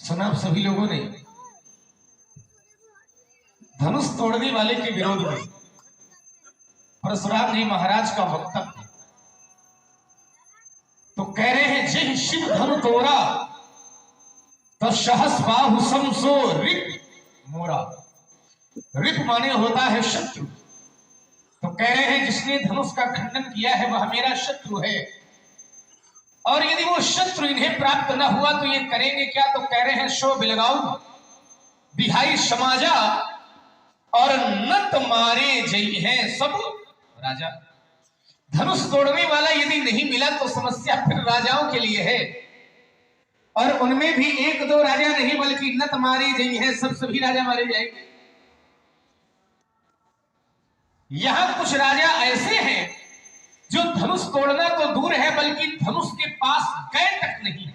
सुना आप सभी लोगों ने धनुष तोड़ने वाले के विरोध में परशुराम जी महाराज का वक्तव्य। तो कह रहे हैं जय शिव धनु तोड़ा तो सहस बाहु समसो रिप मोरा। रिप माने होता है शत्रु। तो कह रहे हैं जिसने धनुष का खंडन किया है वह मेरा शत्रु है, और यदि वो शत्रु इन्हें प्राप्त न हुआ तो ये करेंगे क्या। तो कह रहे हैं शो बिलगाऊ बिहाई समाजा और नत मारे जई है सब राजा। धनुष तोड़ने वाला यदि नहीं मिला तो समस्या फिर राजाओं के लिए है, और उनमें भी एक दो राजा नहीं बल्कि नत मारे जई है सब सभी राजा मारे जाएंगे। यहां कुछ राजा ऐसे हैं जो धनुष तोड़ना तो दूर है बल्कि धनुष के पास गए तक नहीं है,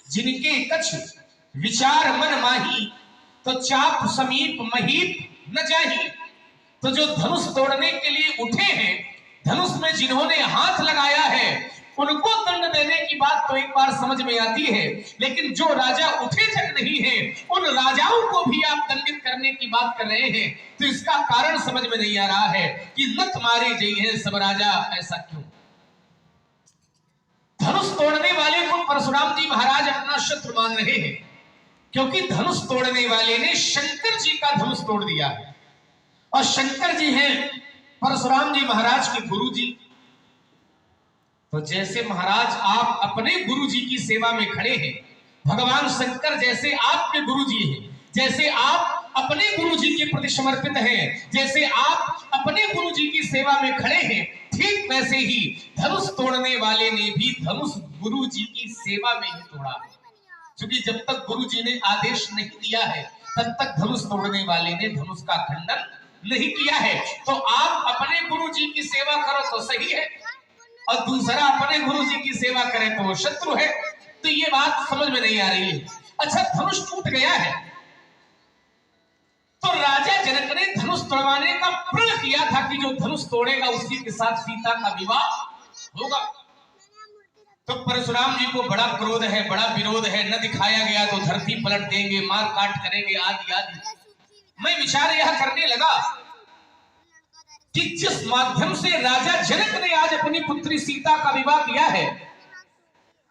जिनके कछ विचार मन माही तो चाप समीप महीप न जाही। तो जो धनुष तोड़ने के लिए उठे हैं, धनुष में जिन्होंने हाथ लगाया है, उनको दंड देने की बात तो एक बार समझ में आती है, लेकिन जो राजा उठे तक नहीं है उन राजाओं को भी आप दंडित करने की बात कर रहे हैं। तो इसका कारण समझ में नहीं आ रहा है कि नत मारे जई है सब राजा। ऐसा क्यों? धनुष तोड़ने वाले को परशुराम जी महाराज अपना शत्रु मान रहे हैं, क्योंकि धनुष तोड़ने वाले ने शंकर जी का धनुष तोड़ दिया है, और शंकर जी हैं परशुराम जी महाराज के गुरु जी। तो जैसे महाराज आप अपने गुरु जी की सेवा में खड़े हैं, भगवान शंकर जैसे आपके गुरु जी हैं, जैसे आप अपने गुरु जी के प्रति समर्पित हैं, जैसे आप अपने गुरु जी की सेवा में खड़े हैं, ठीक वैसे ही धनुष तोड़ने वाले ने भी धनुष गुरु जी की सेवा में ही तोड़ा है। क्योंकि जब तक गुरु जी ने आदेश नहीं दिया है तब तक धनुष तोड़ने वाले ने धनुष का खंडन नहीं किया है। तो आप अपने गुरु जी की सेवा करो तो सही है, और दूसरा अपने गुरु जी की सेवा करे तो वो शत्रु है। तो ये बात समझ में नहीं आ रही है। अच्छा, धनुष टूट गया है तो राजा जनक ने धनुष तोड़वाने का प्रण किया था कि जो धनुष तोड़ेगा उसी के साथ सीता का विवाह होगा। तो परशुराम जी को बड़ा क्रोध है, बड़ा विरोध है, न दिखाया गया तो धरती पलट देंगे, मार काट करेंगे, आदि आदि। मैं विचार यह करने लगा कि जिस माध्यम से राजा जनक ने आज अपनी पुत्री सीता का विवाह किया है,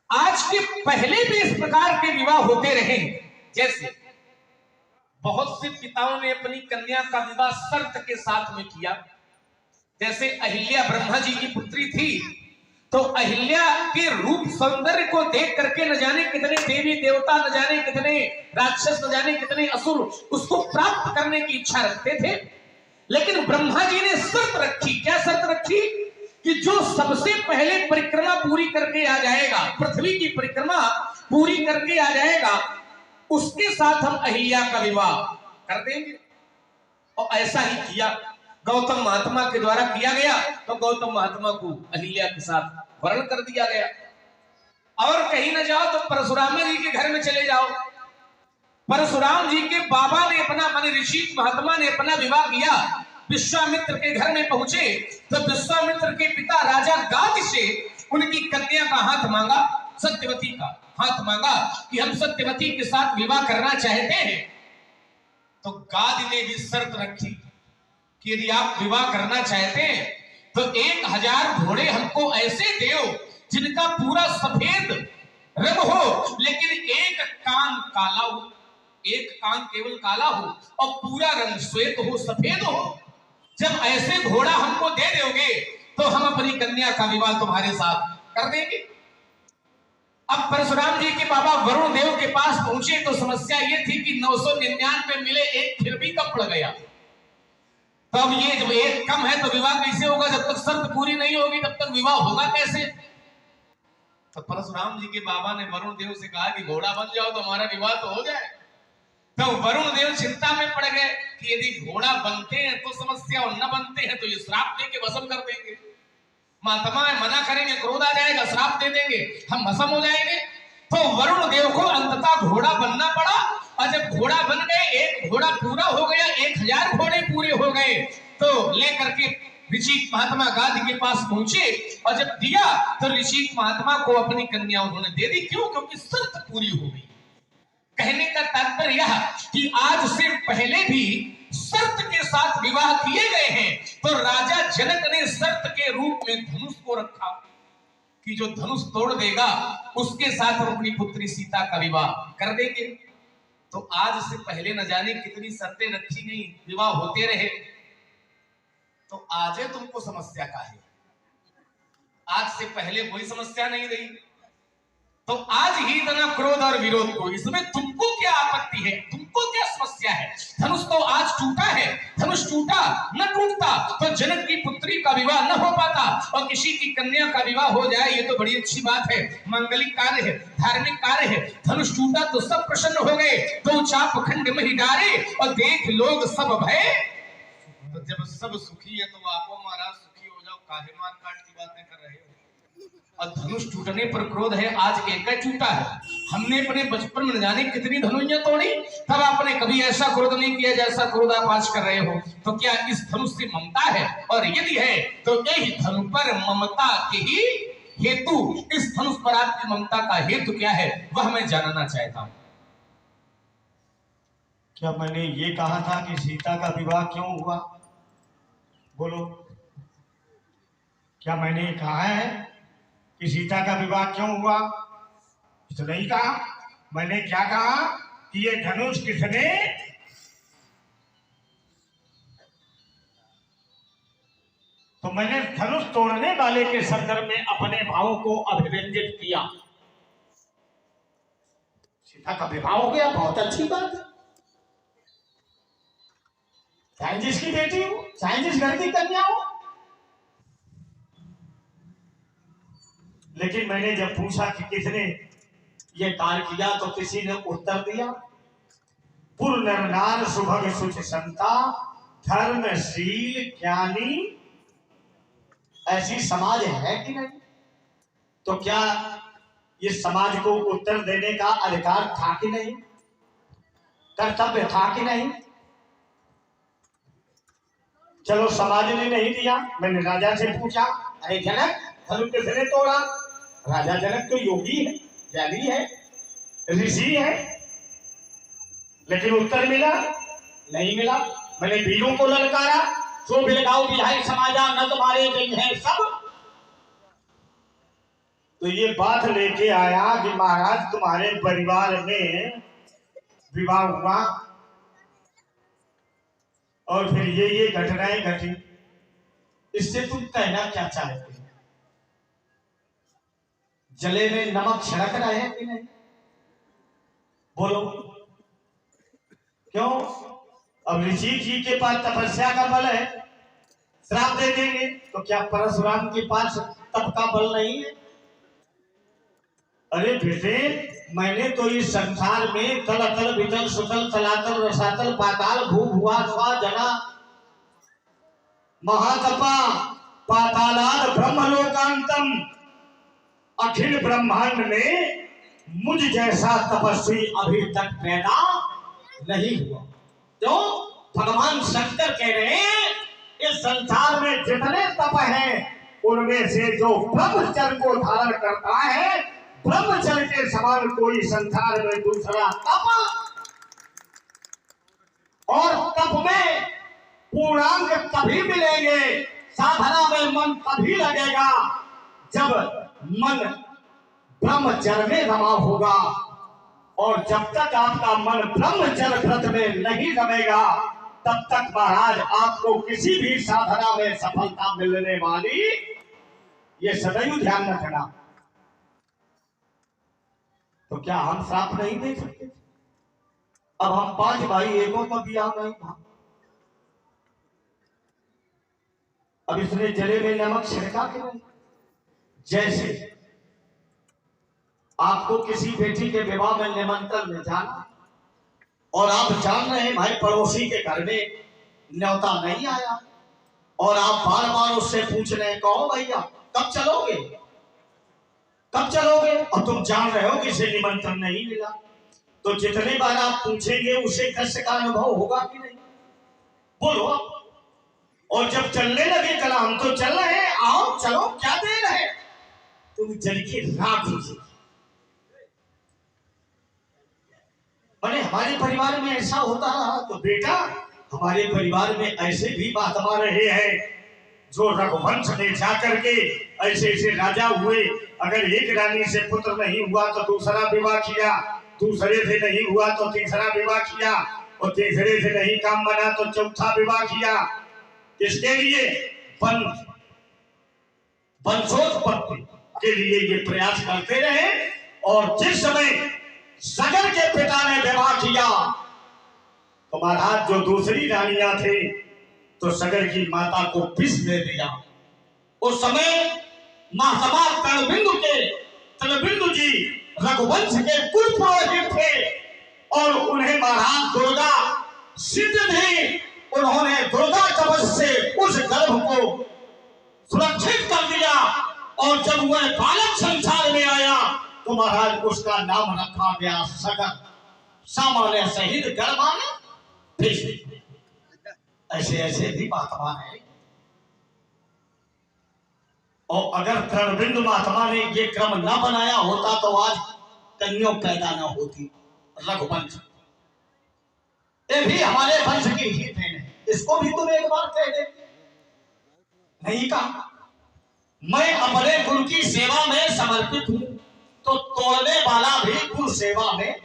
आज के पहले भी इस प्रकार के विवाह होते रहे। जैसे बहुत से पिताओं ने अपनी कन्या का विवाह शर्त के साथ में किया। जैसे अहिल्या ब्रह्मा जी की पुत्री थी, तो अहिल्या के रूप सौंदर्य को देख करके न जाने कितने देवी देवता, न जाने कितने राक्षस, न जाने कितने असुर उसको प्राप्त करने की इच्छा रखते थे। लेकिन ब्रह्मा जी ने शर्त रखी। क्या शर्त रखी? कि जो सबसे पहले परिक्रमा पूरी करके आ जाएगा, पृथ्वी की परिक्रमा पूरी करके आ जाएगा, उसके साथ हम अहिल्या का विवाह कर देंगे। और ऐसा ही किया, गौतम महात्मा के द्वारा किया गया। तो गौतम महात्मा को अहिल्या के साथ वर्ण कर दिया गया। और कहीं न जाओ तो परशुराम जी के घर में चले जाओ, परशुराम जी के बाबा ने अपना माने ऋषि महात्मा ने अपना विवाह किया। विश्वामित्र के घर में पहुंचे तो विश्वामित्र के पिता राजा गाद से उनकी कन्या का हाथ मांगा, सत्यवती का हाथ मांगा कि हम सत्यवती के साथ विवाह करना चाहते हैं। तो गाद ने भी शर्त रखी कि यदि आप विवाह करना चाहते हैं तो 1000 घोड़े हमको ऐसे दो जिनका पूरा सफेद रंग हो, लेकिन एक कान काला हो, एक कान केवल काला हो और पूरा रंग श्वेत हो, सफेद हो। जब ऐसे घोड़ा हमको दे दोगे तो हम अपनी कन्या का विवाह तुम्हारे साथ कर देंगे। अब परशुराम जी के बाबा वरुण देव के पास पहुंचे तो समस्या ये थी कि 999 मिले, एक फिर भी कम पड़ गया। तो अब ये जब एक कम है तो विवाह कैसे होगा? जब तक शर्त पूरी नहीं होगी तब तक विवाह होगा कैसे? तो परशुराम जी के बाबा ने वरुण देव से कहा कि घोड़ा बन जाओ तो हमारा विवाह तो हो जाए। तो वरुण देव चिंता में पड़ गए कि यदि घोड़ा बनते हैं तो समस्या, और न बनते हैं तो ये श्राप दे के भस्म कर देंगे। महात्मा मना करेंगे, क्रोध आ जाएगा, श्राप दे देंगे, हम भस्म हो जाएंगे। तो वरुण देव को अंततः घोड़ा बनना पड़ा, और जब घोड़ा बन गए, एक घोड़ा पूरा हो गया, 1000 घोड़े पूरे हो गए, तो लेकर के ऋषि महात्मा गाद के पास पहुंचे, और जब दिया तो ऋषि महात्मा को अपनी कन्या उन्होंने दे दी। क्यों? क्योंकि शर्त पूरी हो गई। कहने का तात्पर्य यह कि आज से पहले भी शर्त के साथ विवाह किए गए हैं, तो राजा जनक ने शर्त के रूप में धनुष को रखा कि जो धनुष तोड़ देगा उसके साथ हम अपनी पुत्री सीता का विवाह कर देंगे। तो आज से पहले न जाने कितनी शर्तें रखी गई, विवाह होते रहे। तो आज तुमको समस्या का है, आज से पहले कोई समस्या नहीं रही, तो आज ही इतना क्रोध और विरोध को, इसमें तुमको क्या आपत्ति है, तुमको क्या समस्या है? धनुष तो आज टूटा है, धनुष टूटा न टूटता तो जनक की पुत्री का विवाह न हो पाता, और किसी की कन्या का विवाह हो जाए ये तो बड़ी अच्छी बात है, मांगलिक कार्य है, धार्मिक कार्य है। धनुष टूटा तो सब प्रसन्न हो गए, तो चाप खंड में ही डारे और देख लोग सब भय। तो जब सब सुखी है तो आपो महाराज सुखी हो जाओ, काहे मार काट की बातें कर रहे हो? और धनुष टूटने पर क्रोध है, आज एक ही टूटा है। हमने अपने बचपन में न जाने कितनी धनुइयां तोड़ी, तब आपने कभी ऐसा क्रोध नहीं किया जैसा क्रोध आप आज कर रहे हो। तो क्या इस धनुष से ममता है? और यदि है तो यही धनु पर ममता के ही हेतु, इस धनुष पर आपकी ममता का हेतु क्या है वह मैं जानना चाहता हूं। क्या मैंने ये कहा था कि सीता का विवाह क्यों हुआ? बोलो, क्या मैंने कहा है कि सीता का विवाह क्यों हुआ? तो नहीं कहा। मैंने क्या कहा कि ये धनुष किसने, तो मैंने धनुष तोड़ने वाले के संदर्भ में अपने भावों को अभिव्यंजित किया। सीता का विवाह हो गया, बहुत अच्छी बात है। चाहे जिसकी बेटी हो, चाहे जिस घर की कन्या हो। लेकिन मैंने जब पूछा कि किसने ये कार्य किया तो किसी ने उत्तर दिया, पुर नरनार सुभग सुच संता धर्मशील ज्ञानी। ऐसी समाज है कि नहीं? तो क्या ये समाज को उत्तर देने का अधिकार था कि नहीं, कर्तव्य था कि नहीं? चलो समाज ने नहीं दिया, मैंने राजा से पूछा, अरे जनक धनुष किसने तोड़ा? राजा जनक तो योगी है, ज्ञानी है, ऋषि है, लेकिन उत्तर मिला नहीं मिला। मैंने वीरों को ललकारा, सो बिलगाओ बिहाई समाजा न तुम्हारे दिन है सब। तो ये बात लेके आया कि महाराज तुम्हारे परिवार में विवाह हुआ और फिर ये घटनाएं घटी, इससे तुम कहना क्या चाहते हो? जले में नमक छिड़क रहे हैं कि नहीं? बोलो क्यों? अब ऋषि जी के पास तपस्या का बल है, श्राप दे देंगे, तो क्या परशुराम के पास तप का बल नहीं है? अरे बेटे, मैंने तो इस संसार में तल अतल वितल सुतल तलातल रसातल पाताल भू भुआ स्वा जना महातपा पातालाद ब्रह्मलोकांतम, अखिल ब्रह्मांड में मुझ जैसा तपस्वी अभी तक पैदा नहीं हुआ। तो भगवान शंकर कह रहे हैं इस संसार में जितने तप हैं उनमें से जो ब्रह्मचर्य को धारण करता है, ब्रह्मचर्य के समान कोई संसार में दूसरा तप, और तप में पूर्णांग तभी मिलेंगे, साधना में मन तभी लगेगा जब मन ब्रह्मचर्य में रमा होगा। और जब तक आपका मन ब्रह्मचर्य व्रत में नहीं रमेगा तब तक महाराज आपको किसी भी साधना में सफलता मिलने वाली, ये सदैव ध्यान रखना। तो क्या हम श्राप नहीं दे सकते? अब हम 5 भाई एकों का बियाह नहीं था, अब इसने जले में नमक छिड़का कि नहीं? जैसे आपको किसी बेटी के विवाह में निमंत्रण में जाना और आप जान रहे हैं भाई पड़ोसी के घर में न्योता नहीं आया, और आप बार बार उससे पूछ रहे हैं, कहो भैया कब चलोगे, कब चलोगे, और तुम जान रहे हो कि इसे निमंत्रण नहीं मिला, तो जितने बार आप पूछेंगे उसे कष्ट का अनुभव होगा कि नहीं? बोलो। और जब चलने लगे, चला हम तो चल रहे हैं, आओ चलो, क्या देर है, तुम जल की राख लीजिए। मैंने हमारे परिवार में ऐसा होता रहा तो बेटा हमारे परिवार में ऐसे भी महात्मा रहे हैं जो रघुवंश में जाकर के ऐसे ऐसे राजा हुए। अगर एक रानी से पुत्र नहीं हुआ तो दूसरा विवाह किया, दूसरे से नहीं हुआ तो तीसरा विवाह किया, और तीसरे से नहीं काम बना तो चौथा विवाह किया। इसके लिए वंशोत्पत्ति के लिए ये प्रयास करते रहे। और जिस समय सगर के पिता ने विवाह किया तो महाराज जो दूसरी रानियां थे तो सगर की माता को विष दे दिया। उस समय महात्मा तलबिंदु जी रघुवंश के कुल पुरोहित थे और उन्हें महाराज दुर्गा सिद्ध थी। उन्होंने दुर्गा कवच से उस गर्भ को सुरक्षित कर दिया और जब वह बालक संसार में आया तो महाराज उसका नाम रखा गया सगर। सामान्य शहीद गर्भाने ऐसे ऐसे भी महात्मा है। और अगर तलबिंदु महात्मा ने ये क्रम न बनाया होता तो आज कन्या पैदा न होती। रघुवंश ये भी हमारे वंश की ही देन है, इसको भी तुम एक बार कह दे। नहीं कहा मैं अपने गुरु की सेवा में समर्पित हूं तो तोड़ने वाला भी गुरु सेवा में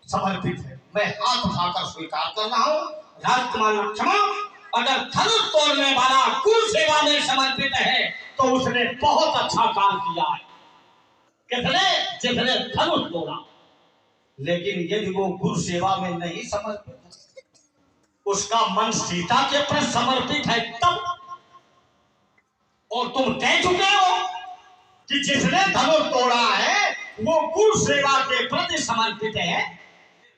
समर्पित है। मैं हाथ उठाकर स्वीकार कर रहा हूं। राजकुमार क्षमा, अगर धनुष तोड़ने वाला गुरु सेवा में समर्पित है तो उसने बहुत अच्छा काम किया है। जिसने धनुष तोड़ा, लेकिन यदि वो गुरु सेवा में नहीं समर्पित है, उसका मन सीता के प्रति समर्पित है तब। और तुम कह चुके हो कि जिसने धनुष तोड़ा है वो गुरु सेवा के प्रति समर्पित है,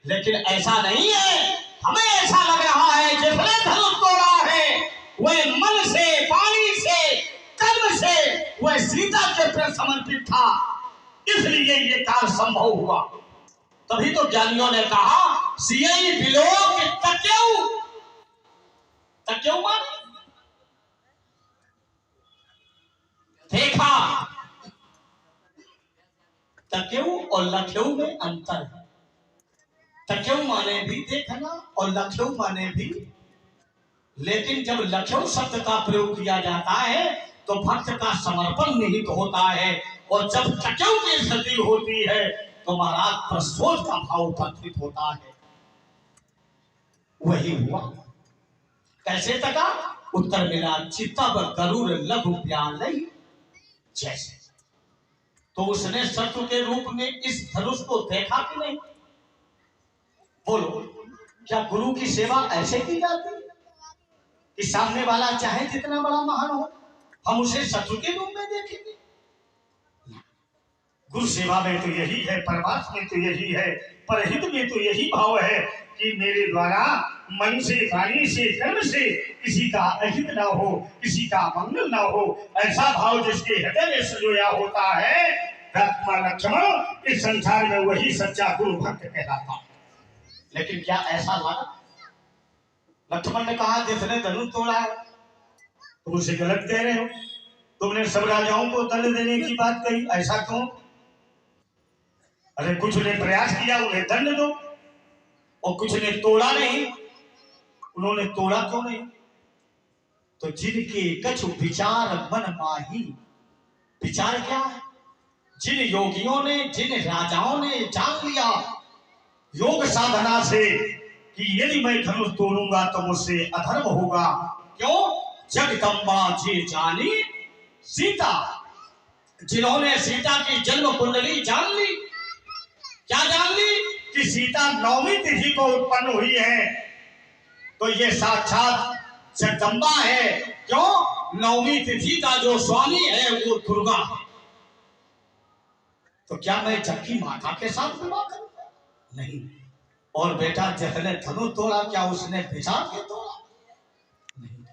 लेकिन ऐसा नहीं है। हमें ऐसा लग रहा है जिसने धनुष तोड़ा है वह मन से, वाणी से, कर्म से वह सीता के प्रति समर्पित था, इसलिए ये कार्य संभव हुआ। तभी तो ज्ञानियों ने कहा सियई विलोक तक्यऊ। तक्यऊ माने देखा, तक्यऊ और लख्यऊ में अंतर है। तक्यऊ माने भी देखना और लख्यऊ माने भी, लेकिन जब लख्यऊ शब्द का प्रयोग किया जाता है तो भक्त का समर्पण निहित होता है, और जब तक्यऊ की स्थिति होती है तो महाराज प्रसोद का भाव उपस्थित होता है। वही हुआ। कैसे तका? उत्तर मिला चित्तव गरुड़ लघु प्यालय जैसे। तो उसने शत्रु के रूप में इस धनुष को देखा कि नहीं? बोलो, क्या गुरु की सेवा ऐसे की जाती है कि सामने वाला चाहे जितना बड़ा महान हो हम उसे शत्रु के रूप में देखेंगे? गुरु सेवा में तो यही है, परमार्थ में तो यही है, परहित में तो यही भाव है कि मेरे द्वारा मन से, वाणी से, कर्म से किसी का अहित ना हो, किसी का मंगल ना हो। ऐसा भाव जिसके हृदय में संजोया होता है, लक्ष्मण इस संसार में वही सच्चा गुरु भक्त कहलाता है। लेकिन क्या ऐसा लगा? लक्ष्मण ने कहा जिसने धनुष तोड़ा है, तुम उसे गलत कह रहे हो। तुमने सब राजाओं को दंड देने की बात कही, ऐसा क्यों? अरे कुछ ने प्रयास किया उन्हें दंड दो, और कुछ ने तोड़ा नहीं, उन्होंने तोड़ा क्यों नहीं? तो जिनके कछु विचार मन माही। विचार क्या है? जिन योगियों ने, जिन राजाओं ने जान लिया योग साधना से कि यदि मैं धनुष तोड़ूंगा तो मुझसे अधर्म होगा। क्यों? जगदम्बा जी जानी सीता। जिन्होंने सीता की जन्म कुंडली जान ली। क्या जान ली? कि सीता 9वीं तिथि को उत्पन्न हुई है, तो ये साक्षात जगदम्बा है। क्यों? 9वीं तिथि का जो स्वामी है वो दुर्गा है। तो क्या मैं जबकि माता के साथ विवाह करूं? नहीं। और बेटा जिसने धनुष तोड़ा क्या उसने विचार के तोड़ा? नहीं,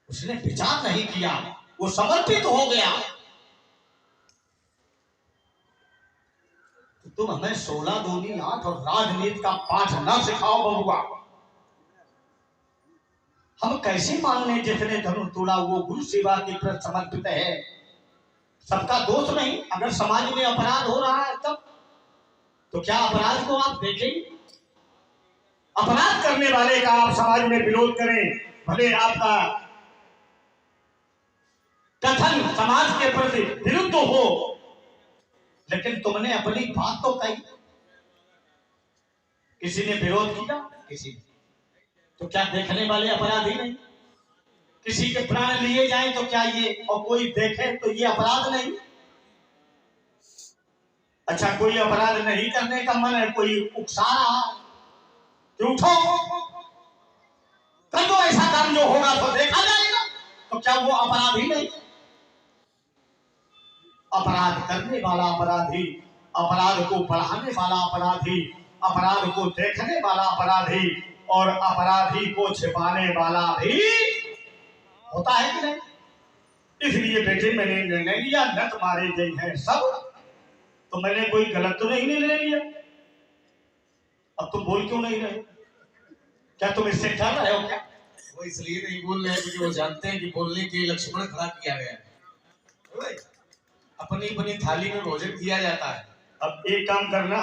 उसने विचार नहीं किया, वो समर्पित हो गया। तो तुम हमें 16 दूनी 8 और राजनीति का पाठ न सिखाओ बबुआ। हम कैसे मान लें जिसने धनुष तोड़ा वो गुरु सेवा के प्रति समर्पित है? सबका दोष नहीं। अगर समाज में अपराध हो रहा है तब तो क्या अपराध को आप देखेंगे? अपराध करने वाले का आप समाज में विरोध करें, भले आपका कथन समाज के प्रति विरुद्ध हो, लेकिन तुमने अपनी बात तो कही। किसी ने विरोध किया, किसी ने, तो क्या देखने वाले अपराधी नहीं? किसी के प्राण लिए जाए तो क्या ये, और कोई देखे तो ये अपराध नहीं? अच्छा, कोई अपराध नहीं करने का मन है, कोई उकसा रहा कि उठो कर दो ऐसा काम जो होगा तो देखा जाएगा, तो क्या वो अपराधी नहीं? अपराध करने वाला अपराधी, अपराध को बढ़ाने वाला अपराधी, अपराध को देखने वाला अपराधी और अपराधी को छिपाने वाला भी होता है कि नहीं? इसलिए बेटे मैंने निर्णय लिया, न तुम्हारे गई है सब, तो मैंने कोई गलत तो नहीं निर्णय लिया। अब तुम बोल क्यों नहीं रहे? क्या तुम इससे डर रहे हो क्या? वो इसलिए नहीं बोल रहे क्योंकि वो जानते हैं कि बोलने के लक्ष्मण खड़ा किया गया है। अपनी अपनी थाली में भोजन किया जाता है। अब एक काम करना,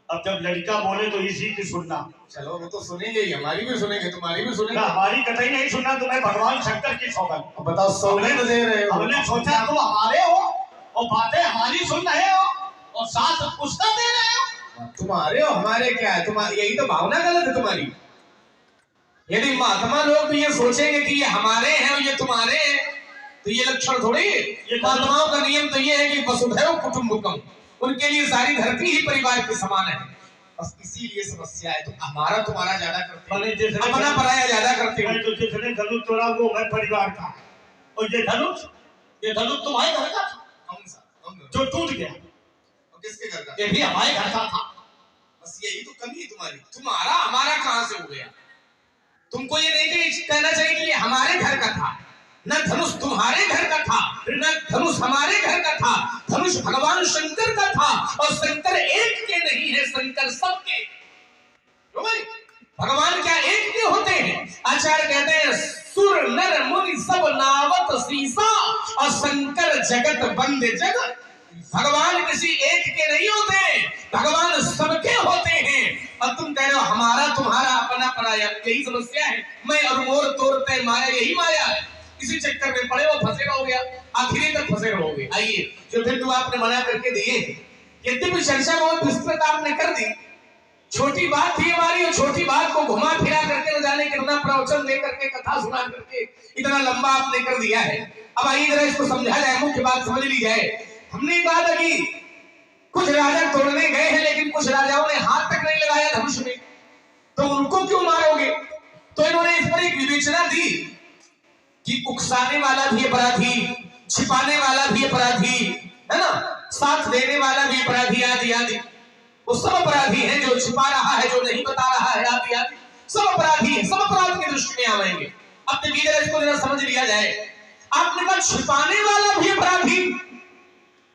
अब जब लड़का बोले तो इसी की सुनना। चलो वो तो सुनेंगे ही, हमारी भी सुनेंगे, तुम्हारी भी सुनेंगे। हमारी कतई नहीं सुनना, तुम्हें भगवान शंकर की सौगंध। बताओ, सोने तो दे रहे हो। हमने सोचा तुम हमारे हो और बातें हमारी सुन रहे हो और साथ उसका दे रहे हो। तुम्हारे हो हमारे क्या है? तुम्हारी यही तो भावना गलत है तुम्हारी। यदि महात्मा लोग भी ये सोचेंगे कि ये हमारे हैं और ये तुम्हारे हैं, तो ये लक्षण थोड़ी। ये महात्माओं का नियम तो ये है कि वसुधैव कुटुंबकम, उनके लिए सारी धरती ही परिवार के समान है। बस इसीलिए समस्या है, तो हमारा तुम्हारा ज्यादा करते हैं, अपना पराया ज्यादा करते हैं। तो जिसने धनुष तोड़ा वो है परिवार का, और ये धनुष तुम्हारे घर का था। कौन सा? जो टूट गया, और किसके घर का? ये भी हमारे घर का था। बस यही तो कमी है तुम्हारी। तुम्हारा हमारा कहां से हो गया? तुमको ये नहीं कहना चाहिए कि ये हमारे घर का था, न धनुष तुम्हारे घर का था, न धनुष हमारे घर का था। धनुष भगवान शंकर का था, और शंकर एक के नहीं है, शंकर सबके। भगवान क्या एक के होते हैं? आचार्य कहते हैं सुर नर मुनि सब नावत सीसा, और शंकर जगत बंद जगत। भगवान किसी एक के नहीं होते, भगवान सबके होते हैं। और तुम कह रहे हो हमारा तुम्हारा अपना पराया, यही समस्या है। मैं और मोर तोड़ते माया, यही माया है। इसी चक्कर में पड़े हो, फंसे रहोगे, आखिरी तक फंसे रहोगे। आइए, जो फिर आपने मना करके दिए, यद्यपि चर्चा बहुत विस्तृत आपने कर दी, छोटी बात थी हमारी, और छोटी बात को घुमा फिरा करके न जाने कितना प्रवचन दे करके, कथा सुना करके इतना लंबा आपने कर दिया है। अब आइए जरा इसको समझा जाए, मुख्य बात समझ ली जाए। हमने बात अभी कुछ राजा तोड़ने गए हैं, लेकिन कुछ राजाओं ने हाथ तक नहीं लगाया धनुष में, तो उनको क्यों मारोगे? तो इन्होंने इस पर एक विवेचना दी कि उकसाने वाला भी अपराधी, छिपाने वाला भी अपराधी है ना, साथ देने वाला भी अपराधी, आदि आदि। वो सब अपराधी हैं, जो छिपा रहा है, जो नहीं बता रहा है, आदि आदि, सब अपराधी है, सब अपराध की दृष्टि में आएंगे। अब देखिए जरा इसको जरा समझ लिया जाए। आपने कहा छिपाने वाला भी अपराधी,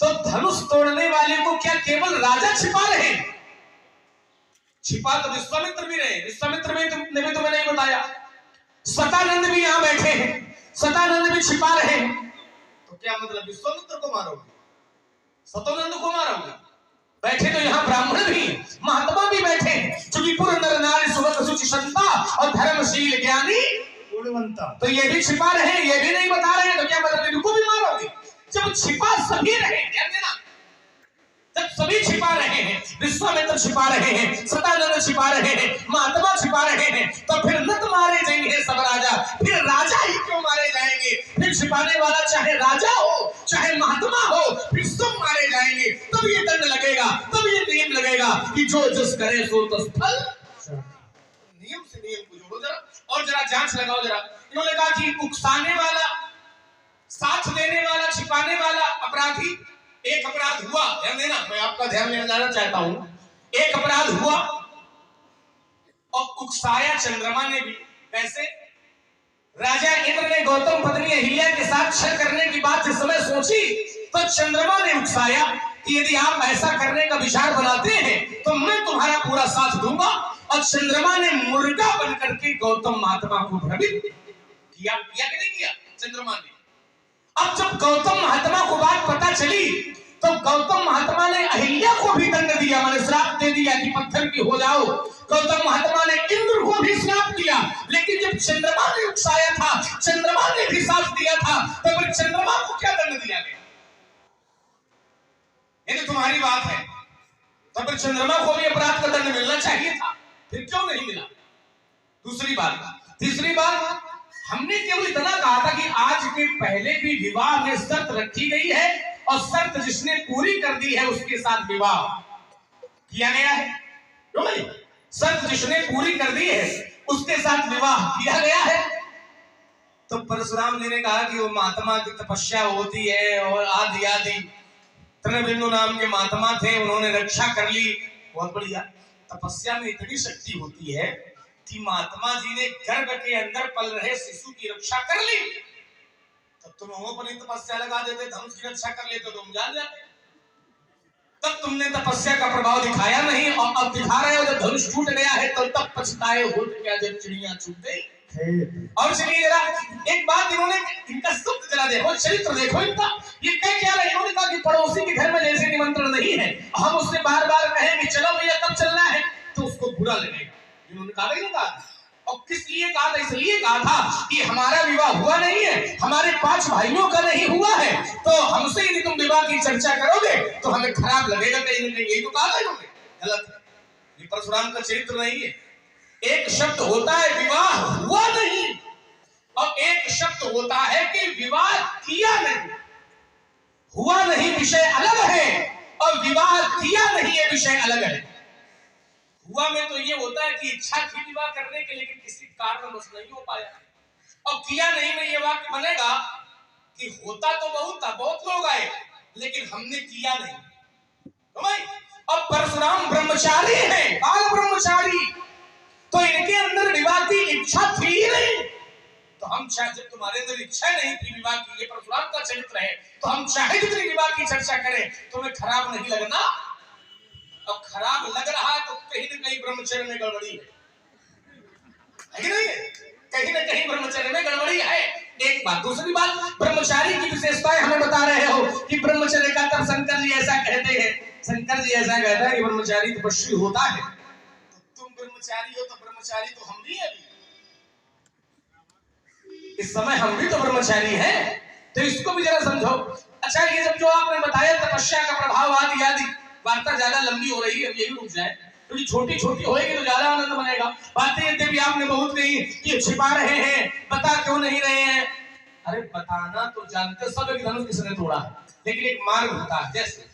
तो धनुष तोड़ने वाले को क्या केवल राजा छिपा रहे? छिपा तो विश्वामित्र भी रहे, विश्वामित्र ने भी तुम्हें नहीं बताया। सतानंद भी यहाँ बैठे हैं, सतानंद भी छिपा रहे हैं। तो क्या मतलब विश्वामित्र को मारोगे, सतानंद को मारोगे? बैठे तो यहाँ ब्राह्मण भी, महात्मा भी बैठे हैं, चूंकि पुर नर नारी सुवर्ण शुचि संता और धर्मशील ज्ञानी गुणवंता, तो ये भी छिपा रहे हैं, ये भी नहीं बता रहे हैं। तो क्या मतलब इनको भी मारोगे? जब छिपा सभी रहे, ध्यान देना, जब सभी छिपा रहे हैं, विश्वामित्र छिपा रहे हैं, सतानंद छिपा रहे हैं, महात्मा छिपा रहे हैं, तो फिर न तो मारे जाएंगे सब राजा, फिर राजा ही क्यों मारे जाएंगे? फिर छिपाने वाला चाहे राजा हो चाहे महात्मा हो, फिर सब मारे जाएंगे। तब ये दंड लगेगा, तब ये नियम लगेगा कि जो जिस करे सो तस फल। नियम से नियम को जोड़ो जरा, और जरा जांच लगाओ जरा। इन्होंने कहा कि उकसाने वाला, साथ देने वाला, छिपाने वाला अपराधी, एक अपराध हुआ, ध्यान देना, मैं आपका ध्यान लेना चाहता हूं। एक अपराध हुआ और उकसाया चंद्रमा ने भी। कैसे? राजा इंद्र ने गौतम पत्नी अहिल्या के साथ छल करने की बात जिस समय सोची, तो चंद्रमा ने उकसाया कि यदि आप ऐसा करने का विचार बनाते हैं तो मैं तुम्हारा पूरा साथ दूंगा। और चंद्रमा ने मुर्गा बन करके गौतम महात्मा को भ्रमित किया कि नहीं किया? चंद्रमा ने। अब जब गौतम महात्मा को बात पता चली तो गौतम महात्मा ने अहिल्या को भी दंड दिया, मैंने श्राप दे दिया कि पत्थर की हो जाओ। गौतम महात्मा ने इंद्र को भी श्राप दिया, लेकिन जब चंद्रमा ने उकसाया था, चंद्रमा ने भी साथ दिया था, तो फिर चंद्रमा को क्या दंड दिया गया? ये तुम्हारी बात है, तो फिर चंद्रमा को भी अपराध का दंड मिलना चाहिए था, फिर क्यों नहीं मिला? दूसरी बात, तीसरी बात, हमने केवल इतना कहा था कि आज के पहले भी विवाह में शर्त रखी गई है और शर्त जिसने पूरी कर दी है उसके साथ विवाह किया गया है। क्यों नहीं? शर्त जिसने पूरी कर दी है उसके साथ विवाह किया गया है। तो परशुराम जी ने कहा कि वो महात्मा की तपस्या होती है और आदि आदि तृणबिंदु नाम के महात्मा थे, उन्होंने रक्षा कर ली, बहुत बढ़िया। तपस्या में इतनी शक्ति होती है कि महात्मा जी ने गर्भ के अंदर पल रहे शिशु की रक्षा कर ली, तब तुम वहां पर तपस्या लगा देते, धनुष की रक्षा कर लेते, तुम जान जाते। तब तुमने तपस्या का प्रभाव दिखाया नहीं और अब दिखा रहे हो। जब धनुष टूट गया है तो तब पछताए हो क्या जब चिड़िया छूट गई। और चलिए जरा एक बात, इन्होंने इनका शब्द जरा देखो, चरित्र देखो इनका। ये कह क्या रहे, इन्होंने कहा कि पड़ोसी के घर में जैसे निमंत्रण नहीं है, हम उससे बार बार कहें कि चलो भैया तब चलना है तो उसको बुरा लगेगा। इन्होंने कहा नहीं कहा, और किस लिए कहा था? इसलिए कहा था कि हमारा विवाह हुआ नहीं है, हमारे 5 भाइयों का नहीं हुआ है, तो हमसे यदि तुम विवाह की चर्चा करोगे तो हमें खराब लगेगा कहीं न कहीं। यही तो कहा था इन्होंने, गलत है। ये परशुराम का चरित्र नहीं है। एक शब्द होता है विवाह हुआ नहीं, और एक शब्द होता है कि विवाह किया नहीं। हुआ नहीं विषय अलग है और विवाह किया नहीं ये विषय अलग है। हुआ में तो ये होता है कि इच्छा थी विवाह करने के, लेकिन किसी कारणवश नहीं हो पाया। और किया नहीं में ये वाक्य बनेगा कि होता तो बहुत था, बहुत लोग आए, लेकिन हमने किया नहीं। तो भाई अब परशुराम ब्रह्मचारी हैं, बाल ब्रह्मचारी, तो इनके अंदर विवाह की इच्छा थी ही नहीं। तो हम चाहे, जब तुम्हारे अंदर इच्छा नहीं थी विवाह की, ये परशुराम का चरित्र है, तो हम चाहे जितनी विवाह की चर्चा करें तुम्हें खराब नहीं लगना। अब खराब लग रहा है तो कहीं न कहीं ब्रह्मचर्य में गड़बड़ी है, नहीं? कहीं न कहीं ब्रह्मचर्य में गड़बड़ी है। एक बात। दूसरी बात, ब्रह्मचारी की विशेषताएं हमें बता रहे हो कि ब्रह्मचर्य का, तब शंकर जी ऐसा कहते हैं, शंकर जी ऐसा कहता है कि ब्रह्मचारी तपस्वी होता है। तो तुम ब्रह्मचारी हो तो ब्रह्मचारी तो हम भी हैं, इस समय हम भी तो ब्रह्मचारी हैं, तो इसको भी जरा समझो। अच्छा, ये जब जो आपने बताया तपस्या का प्रभाव आदि आदि, वार्ता ज्यादा लंबी हो रही है, यही रुक जाए, क्योंकि छोटी छोटी होएगी तो ज्यादा आनंद बनेगा। बातें यदि भी आपने बहुत कही कि छिपा रहे हैं, बता क्यों नहीं रहे हैं। अरे बताना तो जानते सब कि धनुष किसने तोड़ा है, लेकिन एक मार्ग होता है। जैसे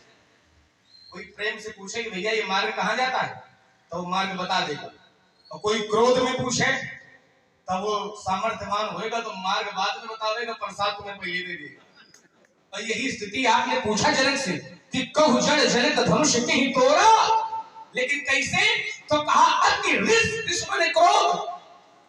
कोई प्रेम से पूछे कि भैया ये मार्ग कहाँ जाता है, तो वो मार्ग बता देगा। और कोई क्रोध में पूछे तब वो सामर्थ्यवान होएगा तो मार्ग बाद में बतावेगा, प्रसाद तुम्हें पहले दे देगा। और यही स्थिति आपने पूछा जनक से कि कहु जड़ जनक धनुष के ही तोड़ा, लेकिन कैसे? तो कहा अति रिस माने क्रोध,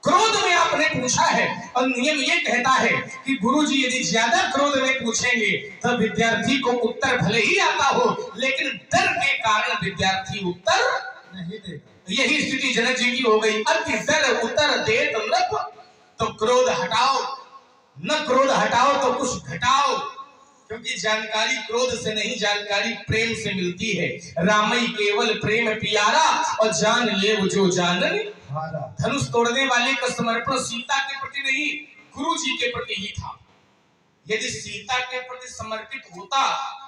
क्रोध में आपने पूछा है। और नियम ये कहता है कि गुरुजी यदि ज्यादा क्रोध में पूछेंगे तो विद्यार्थी को उत्तर भले ही आता हो, लेकिन डर के कारण विद्यार्थी उत्तर नहीं देगा। यही स्थिति जनक जी की हो गई। अति डर उत्तर दे तो क्रोध हटाओ, न क्रोध हटाओ तो कुछ घटाओ, क्योंकि जानकारी क्रोध से नहीं, जानकारी प्रेम से मिलती है। रामई केवल प्रेम प्यारा और जान ले जो जानन। धनुष तोड़ने वाले का समर्पण सीता के प्रति नहीं, गुरु जी के प्रति ही था। यदि सीता के प्रति समर्पित होता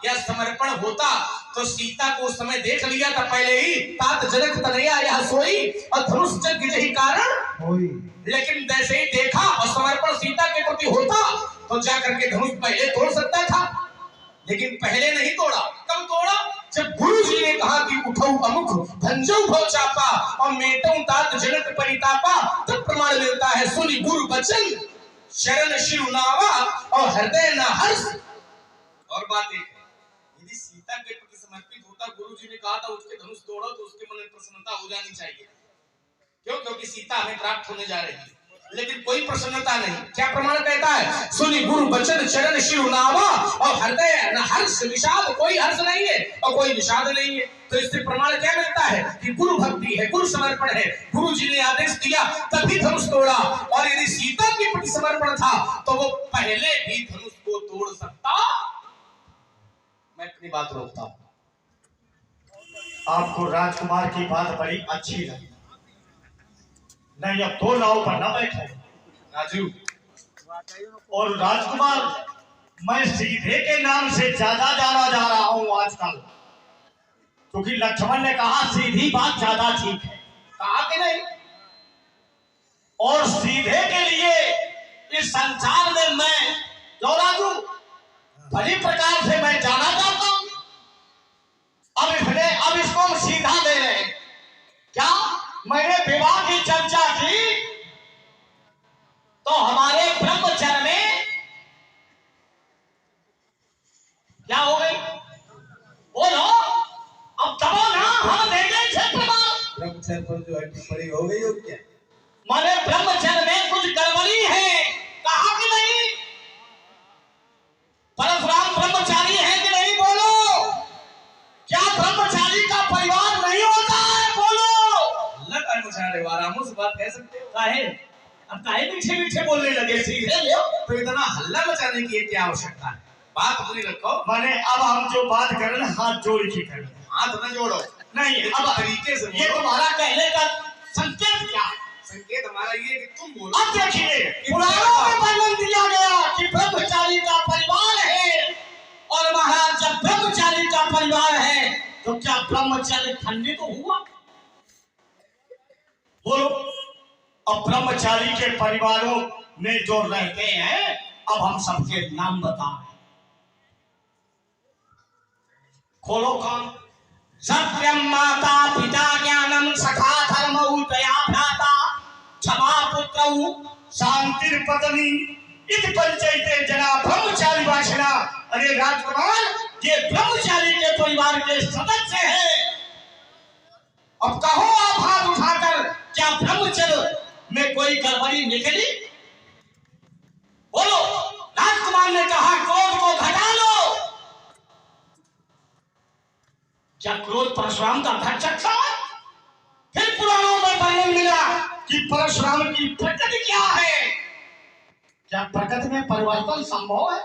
या समर्पण होता तो सीता को उस समय देख लिया था पहले ही, तात जनक तनया यह सोई और धनुष जग जही कारण होई। लेकिन जैसे ही देखा और समर्पण सीता के प्रति होता तो जाकर के धनुष पहले तोड़ सकता था, लेकिन पहले नहीं तोड़ा। कब तोड़ा? जब गुरु जी ने कहा कि उठो अमुख भंजो भव चापा और मेटो तात जनक परितापा, तब प्रमाण मिलता है सुनी गुरु बचन शरण शिरुनावा और हृदय न हर्ष। और बात एक है, यदि सीता के प्रति समर्पित होता, गुरु जी ने कहा था उसके धनुष तोड़ो, तो उसके मन में प्रसन्नता हो जानी चाहिए। क्यों? क्योंकि सीता हमें प्राप्त होने जा रही है, लेकिन कोई प्रसन्नता नहीं। क्या प्रमाण कहता है? सुनी गुरु बचन चरण शिरुनावा और हृदय न हर्ष, विषाद, कोई हर्ष नहीं है और कोई विषाद नहीं है। तो इससे प्रमाण क्या मिलता है कि गुरु भक्ति है, गुरु समर्पण है। गुरु जी ने आदेश दिया तभी धनुष तोड़ा, और यदि सीता के प्रति समर्पण था तो वो पहले भी धनुष को तोड़ सकता। मैं मैं अपनी बात रोकता हूँ। आपको राजकुमार की बात बड़ी अच्छी लगी। नहीं, अब दो नाव पर न बैठे राजू, और राजकुमार, मैं सीधे के नाम से ज्यादा जाना जा रहा हूं आजकल, क्योंकि लक्ष्मण ने कहा सीधी बात ज्यादा ठीक है, कहा कि नहीं? और सीधे के लिए इस संसार में मैं जो राजू बड़ी प्रकार से मैं जाना चाहता हूं। अब इसको हम सीधा दे रहे हैं। क्या मैंने विवाह की चर्चा की तो हमारे ब्रह्मचर्य में क्या हो गई? बोलो, अब दबो ना, हम देंगे क्षेत्र में। ब्रह्मचर्य पर जो है टिप्पणी हो गई हो क्या? माने ब्रह्मचर्य में कुछ गड़बड़ी है, कहा कि नहीं? परशुराम ब्रह्मचारी है कि नहीं? बोलो, क्या ब्रह्मचारी का परिवार नहीं होता है? बोलो। लग कर्मचारी आरामों से बात कह सकते हो। काहे? अब काहे मीठे मीठे बोलने लगे? सीधे ले। तो इतना हल्ला मचाने की क्या आवश्यकता है? बात पूरी रखो। माने अब हम जो बात कर रहे हैं हाथ जोड़ के कर रहे हैं। हाथ न जोड़ो। नहीं, अब तरीके से ये बोलो। तुम्हारा कहने का संकेत क्या है? संकेत हमारा ये कि तुम बोलो। अब देखिए, पुराणों में वर्णन दिया गया कि ब्रह्मचारी का परिवार है, और महाराज जब ब्रह्मचारी का परिवार है तो क्या ब्रह्मचर्य खंडित हुआ? बोलो। अब ब्रह्मचारी के परिवारों में जो रहते हैं, अब हम सबके नाम बता रहे हैं। खोलो कान। सत्यम माता पिता ज्ञानम सखा धर्म दया भ्राता क्षमा पुत्रौ शांतिर पत्नी इति पंचैते जना ब्रह्मचारी वासना। अरे राजकुमार, ये ब्रह्मचारी के परिवार के सदस्य हैं। अब कहो आप हाथ उठाकर, क्या ब्रह्मचर्य में कोई गड़बड़ी निकली? बोलो। राजकुमार ने कहा क्रोध को घटा लो। क्या क्रोध परशुराम का घट सकता है? फिर पुराणों में वर्णन मिला कि परशुराम की प्रकृति क्या है। क्या प्रकृति में परिवर्तन संभव है?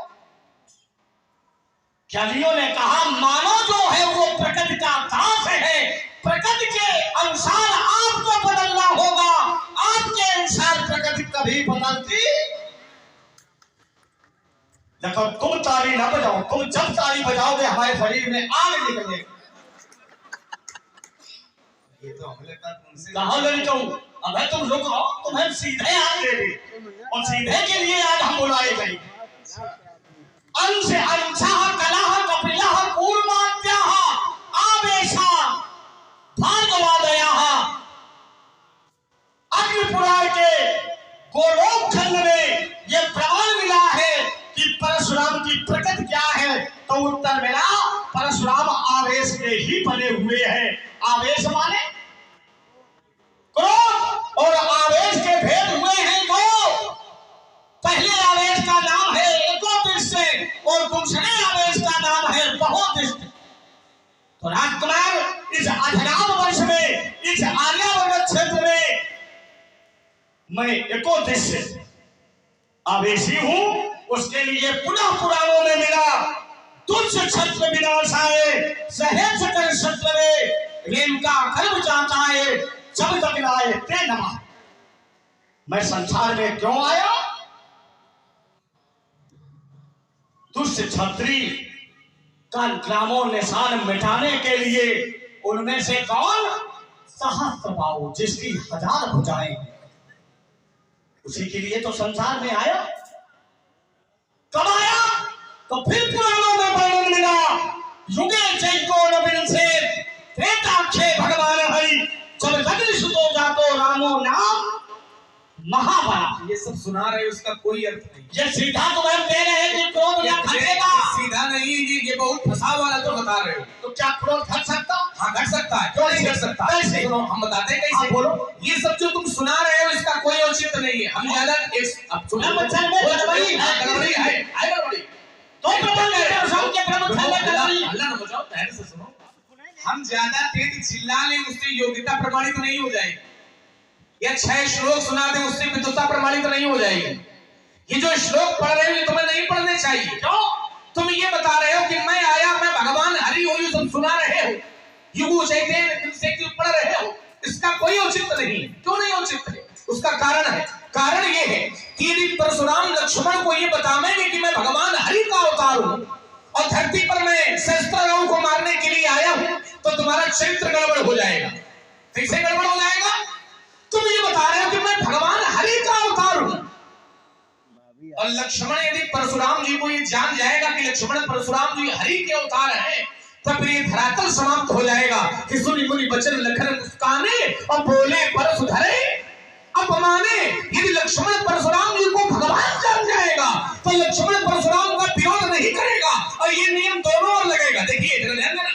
कवियों ने कहा मानव जो है वो प्रकृति का दास है। प्रकृति के अनुसार आपको बदलना होगा, आपके अनुसार प्रकृति कभी बदलती। देखो, तुम ताली ना बजाओ, तुम जब ताली बजाओगे हमारे शरीर में आग निकलेगी। ये तो हमें लगता है तुमसे कहा नहीं कहूं, अबे तुम रुको, तुम्हें सीधे आग देगी, और सीधे के लिए आज हम बुलाए गए। अंश अंशः कलह कपिलः कूर्माद्यः आवेशा भार्गवादयः। अग्निपुराण के गोलोक खंड में ये प्रमाण मिला है कि परशुराम की प्रकृति क्या है, तो उत्तर मिला परशुराम आवेश के ही बने हुए हैं। आवेश माने क्रोध, और आवेश के भेद हुए हैं दो। पहले आवेश का नाम है एकोदृष्टि, और दूसरे आवेश का नाम है बहुदृष्टि। तो राजकुमार, इस अधराम वर्ष में, इस आर्यावर्त क्षेत्र में मैं एकोदृष्टि आवेशी हूं। उसके लिए पुनः पुराणों में मिला तुच्छ क्षत्र विनाशाय सहेज कर क्षत्र रेणुका गर्भ जाता है जब तक लाए ते नमः। मैं संसार में क्यों आया? दुष्ट क्षत्रि का नामो निशान मिटाने के लिए। उनमें से कौन? सहस्त्रबाहु, जिसकी 1000 भुजाएं, उसी के लिए तो संसार में आया। कब आया? तो फिर पुराणों में वर्णन मिला युगे जैको नवीन से त्रेताक्षे भगवान हरि जब लग्न सुतो जातो रामो नाम महाबला। ये सब सुना रहे हो, उसका कोई अर्थ नहीं। ये सीधा तुम्हें दे रहे हैं कि क्रोध या घटेगा। सीधा नहीं, ये बहुत फंसा वाला तो बता रहे हो। तो क्या क्रोध घट सकता? हाँ, घट सकता है, क्यों नहीं घट सकता? कैसे? सुनो, हम बताते हैं कैसे। हाँ, बोलो। ये सब जो तुम सुना रहे हो इसका कोई औचित्य नहीं है। हम ज्यादा अब सुनो, ब्रह्मचर्य में गड़बड़ी है। गड़बड़ी है गड़बड़ी। तो अल्लाह न बचाओ, पहले से सुनो। हम ज्यादा तेज चिल्ला लें उससे योग्यता प्रमाणित नहीं हो जाएगी, या 6 श्लोक सुना दे उससे विद्वता प्रमाणित नहीं हो जाएगी। ये जो श्लोक पढ़ रहे हो ये तुम्हें नहीं पढ़ने चाहिए। क्यों? तुम ये बता रहे हो कि मैं आया, मैं भगवान युगो चैतेन से क्यों पड़ रहे हो? इसका कोई औचित्य नहीं। क्यों नहीं औचित्य है? उसका कारण है। कारण ये है कि यदि परशुराम लक्ष्मण को ये बतावेंगे कि मैं भगवान हरि का अवतार हूं और धरती पर मैं सहस्त्रारों को मारने के लिए आया हूं, तो तुम्हारा चरित्र गड़बड़ हो जाएगा। कैसे गड़बड़ हो जाएगा? तुम ये बता रहे हो कि मैं भगवान हरि का अवतार हूं, और लक्ष्मण यदि परशुराम जी को ये जान जाएगा कि लक्ष्मण परशुराम जी हरि के अवतार हैं, तो फिर ये धरातल समाप्त हो जाएगा कि सुनि मुनि बचन लखन मुस्काने और बोले परस धरे अपमाने। यदि लक्ष्मण परशुराम जी को भगवान जान जाएगा तो लक्ष्मण परशुराम का विरोध नहीं करेगा, और ये नियम दोनों ओर लगेगा। देखिए ध्यान देना,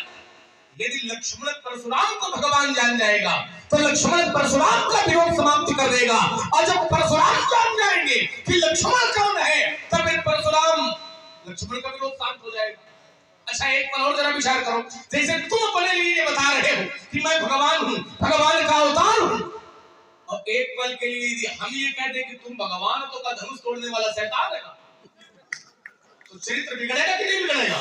यदि लक्ष्मण परशुराम को भगवान जान जाएगा तो लक्ष्मण परशुराम का विरोध समाप्त कर देगा, और जब परशुराम जान जाएंगे कि लक्ष्मण कौन है, तब फिर परशुराम लक्ष्मण का विरोध शांत हो जाएगा। अच्छा, एक पल और जरा विचार करो। जैसे तुम अपने लिए बता रहे हो कि मैं भगवान हूं, भगवान का अवतार हूं, और एक पल के लिए यदि हम ये कहते कि तुम भगवान तो का धनुष तोड़ने वाला शैतान है, तो चरित्र बिगड़ेगा कि नहीं बिगड़ेगा?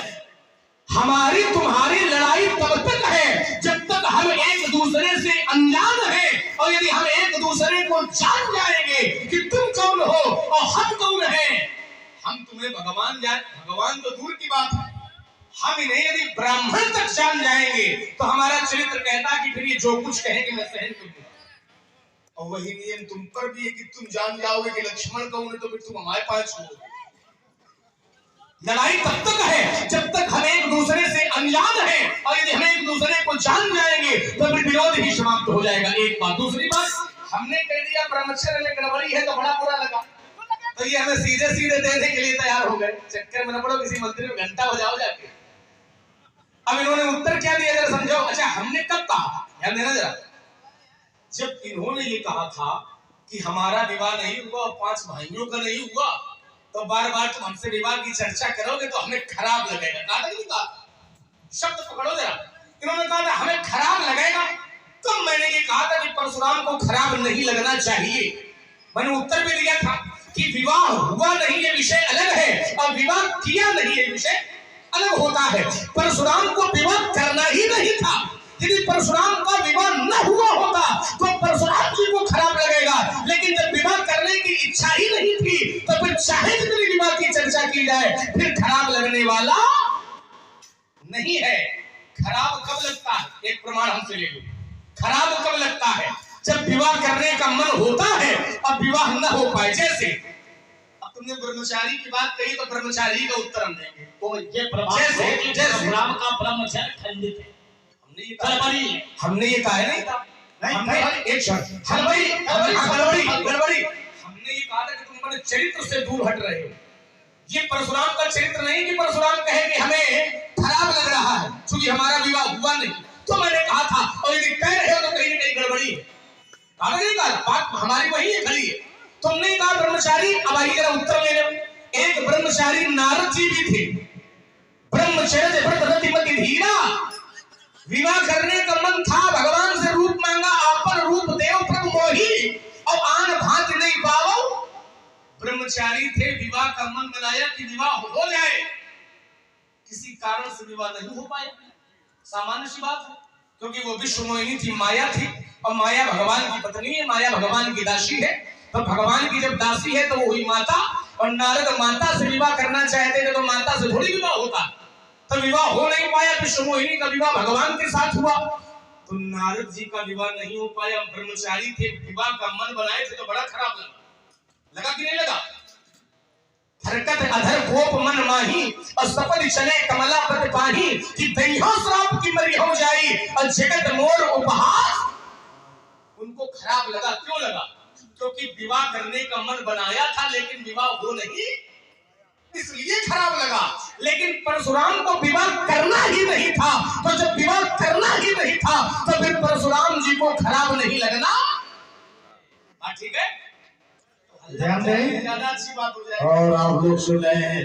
हमारी तुम्हारी लड़ाई तब तक है जब तक हम एक दूसरे से अनजान हैं, और यदि हम एक दूसरे को जान जाएंगे कि तुम कौन हो और हम कौन हैं, हम तुम्हें भगवान तो दूर की बात है, हम इन्हें यदि ब्राह्मण तक जान जाएंगे तो हमारा चरित्र कहता है कि फिर ये जो कुछ कहेंगे मैं सहन कर दूंगा। और वही नियम तुम पर भी है कि तुम जान जाओगे कि लक्ष्मण कौन है, तो फिर तुम हमारे पास हो। लड़ाई तब तक है जब तक हम एक दूसरे से अनजान हैं, और यदि हम एक दूसरे को जान जाएंगे तो फिर विरोध ही समाप्त हो जाएगा। एक बात। दूसरी बात, हमने कह दिया ब्रह्मचर्य में गड़बड़ी है तो बड़ा बुरा लगा, तो ये हमें सीधे सीधे देने के लिए तैयार हो गए। चक्कर में न पड़ो, किसी मंदिर में घंटा बजाओ जाके। अब इन्होंने उत्तर क्या दिया जरा समझो। अच्छा, हमने कब कहा, ध्यान देना जरा, जब इन्होंने ये कहा था कि हमारा विवाह नहीं हुआ और 5 भाइयों का नहीं हुआ, तो बार बार तुम हमसे विवाह की चर्चा करोगे तो हमें खराब लगेगा। कहा था नहीं कहा? शब्द पकड़ो जरा। इन्होंने कहा था हमें खराब लगेगा, तो मैंने ये कहा था कि परशुराम को खराब नहीं लगना चाहिए। मैंने उत्तर भी दिया था कि विवाह हुआ नहीं ये विषय अलग है, और विवाह किया नहीं ये विषय अलग होता है। परशुराम को विवाह करना ही नहीं था। यदि परशुराम का विवाह न हुआ होता तो परशुराम जी को खराब लगेगा, लेकिन जब विवाह करने की इच्छा ही नहीं थी तो फिर चाहे जितनी विवाह की चर्चा की जाए फिर खराब लगने वाला नहीं है। खराब कब लगता है? एक प्रमाण हमसे ले लो। खराब कब लगता है? जब विवाह करने का मन होता है और विवाह न हो पाए। जैसे अब तुमने ब्रह्मचारी की बात कही तो ब्रह्मचारी का उत्तर हम देंगे। तो ये परशुराम का ब्रह्मचर्य खंडित है। हमने ये कहा है नहीं, हमने एक शर्त गड़बड़ी हमने ये कहा था कि तुम अपने चरित्र से दूर हट रहे हो। ये परशुराम का चरित्र नहीं कि परशुराम कहे कि हमें खराब लग रहा है क्योंकि हमारा विवाह हुआ नहीं। तो मैंने कहा था, और यदि कह रहे हो तो कहीं न कहीं गड़बड़ी है। कहा नहीं कहा, बात हमारी वही है, खड़ी है। तुमने कहा ब्रह्मचारी, अब आइए जरा उत्तर ले लो। एक ब्रह्मचारी नारद जी भी थे। ब्रह्मचर्य व्रत रतिमति धीरा, विवाह करने का मन था, भगवान से रूप मांगा, आपन रूप देव प्रभु मोही, और आन भांति नहीं पावो। ब्रह्मचारी थे, विवाह का मन बनाया कि विवाह हो जाए, किसी कारण से विवाह नहीं हो पाया। सामान्य सी बात है, क्योंकि वो विश्व मोहिनी थी, माया थी, और माया भगवान की पत्नी है, माया भगवान की दासी है। तो भगवान की जब दासी है तो वो हुई माता, और नारद माता से विवाह करना चाहते थे तो माता से थोड़ी विवाह होता। तो विवाह हो नहीं पाया, विश्व मोहिनी का विवाह भगवान के साथ हुआ, तो नारद जी का विवाह नहीं हो पाया। ब्रह्मचारी थे, विवाह का मन बनाए थे, तो बड़ा खराब लगा कि नहीं लगा? हरकत अधर कोप मन माही, और सपद चले कमला पद पाही, कि दैहो श्राप की मरी हो जाई, और जगत मोर उपहास। उनको खराब लगा। क्यों लगा? क्योंकि विवाह करने का मन बनाया था लेकिन विवाह हो नहीं, इसलिए खराब लगा। लेकिन परशुराम को विवाह करना ही नहीं था, तो जब विवाह करना ही नहीं था तो फिर परशुराम जी को खराब नहीं लगना। ठीक है, ध्यान दें। ज्यादा अच्छी बात हो जाएगी। और आप लोग सुन रहे हैं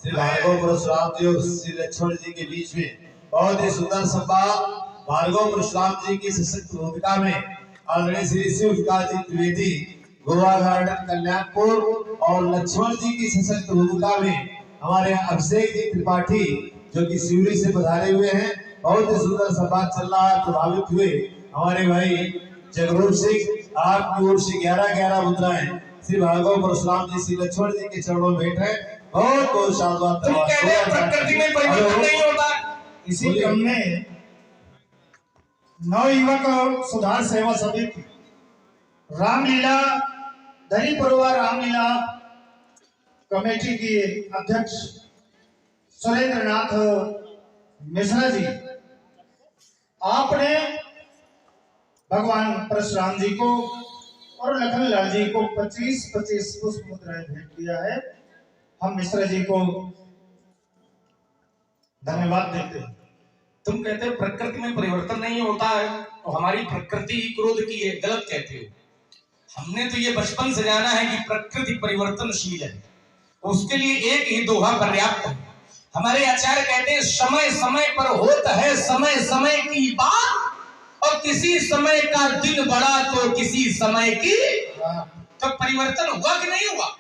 भार्गव परशुराम जी और श्री लक्ष्मण जी के बीच में बहुत ही सुंदर संवाद। भार्गव परशुराम जी की सशक्त भूमिका में आदरणीय श्री शिवकांत द्विवेदी गोवा गार्डन कल्याणपुर, और लक्ष्मण जी की सशक्त भूमिका में हमारे अभिषेक जी त्रिपाठी जो कि शिवरी से पधारे हुए हैं, बहुत ही सुंदर संवाद चल रहा है। प्रभावित हुए हमारे भाई जगरूप सिंह, आपकी ओर से 11-11 मुद्राएं श्री भार्गव परशुराम जी श्री लक्ष्मण जी के चरणों में भेंट है। बहुत बहुत साधुवाद। तुम कहते हैं प्रकृति में परिवर्तन नहीं होता। इसी क्रम में नव युवक सुधार सेवा समिति रामलीला दही परिवार रामलीला कमेटी की अध्यक्ष सुरेंद्र नाथ मिश्रा जी, आपने भगवान परशुराम जी को और लखन लाल जी को 25-25 पुष्प मुद्राएं भेंट किया है। हम मिश्रा जी को धन्यवाद देते हैं। तुम कहते हो प्रकृति में परिवर्तन नहीं होता है, तो हमारी प्रकृति ही क्रोध की है, गलत कहते हो। हमने तो ये बचपन से जाना है कि प्रकृति परिवर्तनशील है, उसके लिए एक ही दोहा पर्याप्त है। हमारे आचार्य कहते हैं समय समय पर होता है समय समय की बात, और किसी समय का दिन बड़ा तो किसी समय की। तो परिवर्तन हुआ कि नहीं हुआ?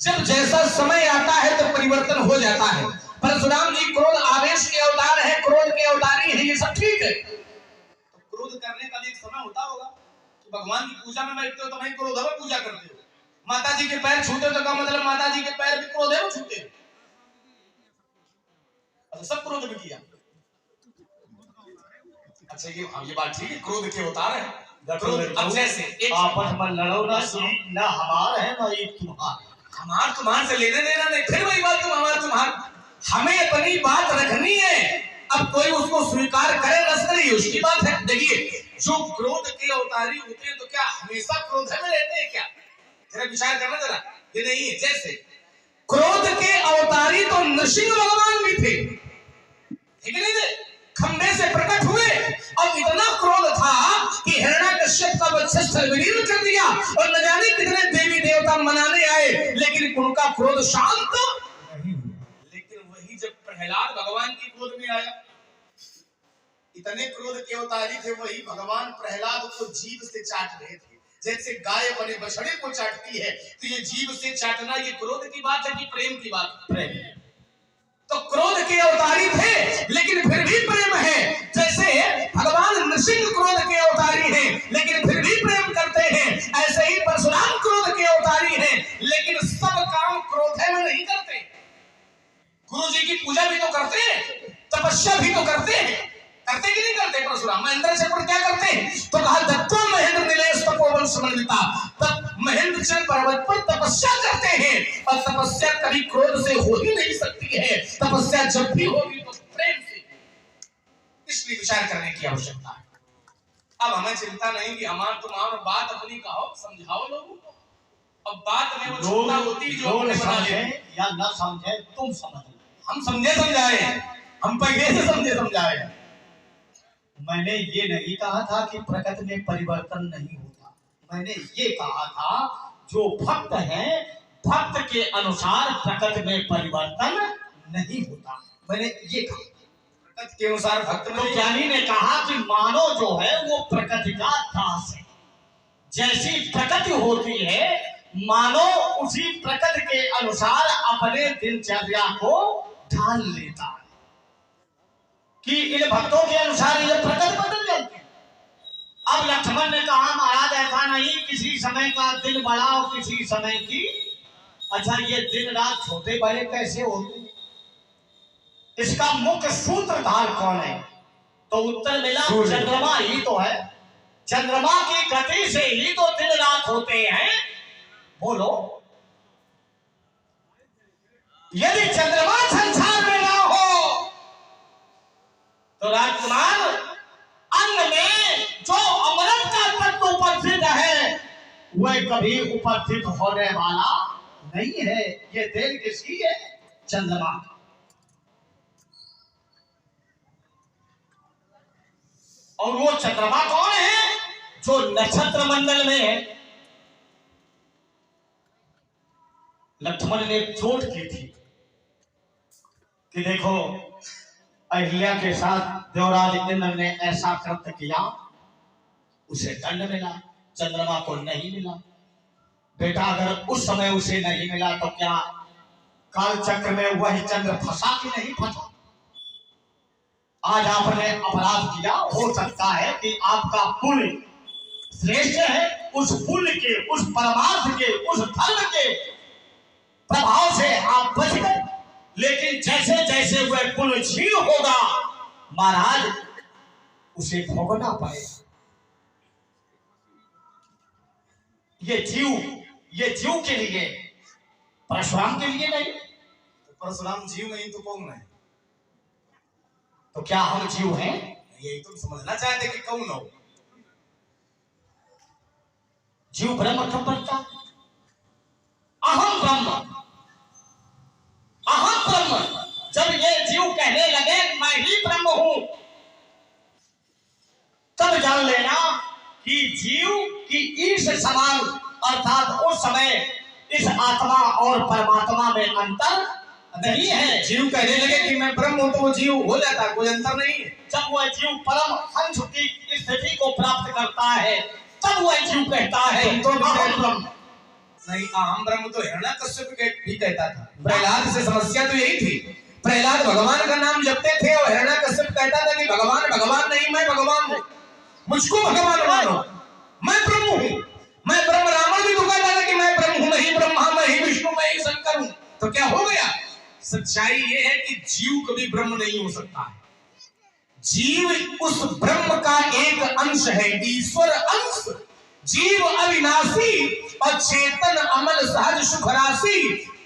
जब जैसा समय आता है तो परिवर्तन हो जाता है। परशुराम जी क्रोध आवेश के अवतार है, क्रोध के अवतारी है, ये सब ठीक है। तो क्रोध करने का भी एक समय होता होगा कि भगवान की पूजा में बैठते हो तो भाई क्रोध में पूजा करते हो, माता जी के पैर छूते हो तो क्या मतलब माता जी के पैर भी क्रोध में छूते हो? अच्छा, सब क्रोध में किया। अच्छा, ये बात ठीक है, क्रोध के अवतार है। क्रोध अब जैसे आपस में लड़ो ना हमार है ना ये तुम्हार। हमार तुम्हार से लेने देना नहीं, फिर वही बात, तुम हमार तुम्हार। हमें अपनी बात रखनी है। अब कोई उसको स्वीकार करे न करे उसकी बात है। देखिए, जो क्रोध के अवतारी होते हैं तो क्या हमेशा क्रोध में रहते हैं क्या? जरा विचार करना जरा, ये नहीं है। जैसे क्रोध के अवतारी तो नरसिंह भगवान भी थे, ठीक नहीं थे? खंबे से प्रकट हुए और इतना क्रोध था कि हिरण्यकश्यप का वक्षस्थल विलीन कर दिया, और न जाने कितने देवी देवता मनाने आए, लेकिन उनका क्रोध शांत नहीं हुआ। लेकिन वही जब प्रहलाद भगवान की क्रोध में आया, इतने क्रोध के अवतारी थे, वही भगवान प्रहलाद को जीभ से चाट रहे थे। जैसे गाय अपने बछड़े को चाटती है, तो ये जीभ से चाटना ये क्रोध की बात है कि प्रेम की बात? प्रेम। तो क्रोध के अवतारी थे लेकिन फिर भी प्रेम है। जैसे भगवान नृसिंह क्रोध के अवतारी हैं लेकिन फिर भी प्रेम करते हैं, ऐसे ही परशुराम क्रोध के अवतारी हैं लेकिन सब काम क्रोध में नहीं करते। गुरु जी की पूजा भी तो करते हैं, तपस्या भी तो करते हैं, करते कि नहीं करते? परशुराम महेंद्र से क्या करते हैं? तो कहा दत्तो महेंद्र नीलेश तपोवन समन्विता, तब महेंद्र चंद पर्वत पर तपस्या करते हैं, और तपस्या कभी क्रोध से हो ही नहीं सकती है। तपस्या जब भी होगी तो प्रेम से। इसलिए विचार करने की आवश्यकता है। अब हमें चिंता नहीं कि हमार तुम्हारा बात अपनी कहो, समझाओ लोगों को। अब बात में वो चिंता होती जो अपने बना ले या ना समझे, तुम समझ लो। हम समझे समझाए, हम पहले से समझे समझाए। मैंने ये नहीं कहा था कि प्रकृति में परिवर्तन नहीं होता। मैंने ये कहा था जो भक्त है, भक्त के अनुसार प्रकृति में परिवर्तन नहीं होता। मैंने ये कहा प्रकृति के अनुसार भक्त में। तो ज्ञानी ने कहा कि मानव जो है वो प्रकृति का दास है। जैसी प्रकृति होती है, मानव उसी प्रकृति के अनुसार अपने दिनचर्या को ढाल लेता है कि इन भक्तों के अनुसार ये प्रकृति बदल जाती है। अब लक्ष्मण ने कहा महाराज ऐसा नहीं, किसी समय का दिन बड़ा और किसी समय की। अच्छा, ये दिन रात छोटे बड़े कैसे होते? इसका मुख्य सूत्रधार कौन है? तो उत्तर मिला चंद्रमा ही तो है। चंद्रमा की गति से ही तो दिन रात होते हैं। बोलो, यदि चंद्रमा संसार में ना हो तो राजकुमार अन्न में जो अमृत का तत्व उपस्थित है वह कभी उपस्थित होने वाला नहीं है। ये देन किसकी है? चंद्रमा। और वो चंद्रमा कौन है? जो नक्षत्र मंडल में है। लक्ष्मण ने चोट की थी कि देखो अहिल्या के साथ देवराज इंद्र ने ऐसा कृत्य किया, उसे दंड मिला, चंद्रमा को नहीं मिला। बेटा अगर उस समय उसे नहीं मिला तो क्या काल चक्र में वही चंद्र फंसा कि नहीं फंसा? आज आपने अपराध किया, हो सकता है कि आपका पुण्य श्रेष्ठ है, उस पुण्य के, उस परमार्थ के, उस धर्म के प्रभाव से आप बच गए, लेकिन जैसे जैसे वह पुण्य क्षीण होगा महाराज उसे भोगना पड़ेगा। ये जीव के लिए, परशुराम के लिए नहीं। परशुराम जीव नहीं तो कौन है? तो क्या हम जीव हैं? यही तुम समझना चाहते कि कौन हो? जीव ब्रह्म कब बनता? अहम ब्रह्म, अहम ब्रह्म। जब ये जीव कहने लगे मैं ही ब्रह्म हूं, तब जान लेना कि जीव की ईश समान, अर्थात उस समय इस आत्मा और परमात्मा में अंतर नहीं है। जीव कहने लगे कि मैं ब्रह्म हूं तो वो जीव हो जाता, कोई अंतर नहीं है। जब वह जीव परम हंस की स्थिति को प्राप्त करता है तब वह जीव कहता है तो अहम ब्रह्म। नहीं, अहम ब्रह्म तो हिरण्यकश्यप भी कहता था। प्रहलाद से समस्या तो यही थी, प्रहलाद भगवान का नाम जपते थे और हिरण्यकश्यप कहता था कि भगवान भगवान नहीं, मैं भगवान हूं, मुझको भगवान मानो, मैं ब्रह्म हूं। मैं ब्रह्म, रावण भी तो कहता था कि मैं ब्रह्म हूं, मैं ही ब्रह्मा, मैं ही विष्णु, मैं ही शंकर हूं। तो क्या हो गया? सच्चाई ये है कि जीव कभी ब्रह्म नहीं हो सकता है। जीव उस ब्रह्म का एक अंश है, ईश्वर अंश। जीव अविनाशी और चेतन अमल सहज सुख राशि,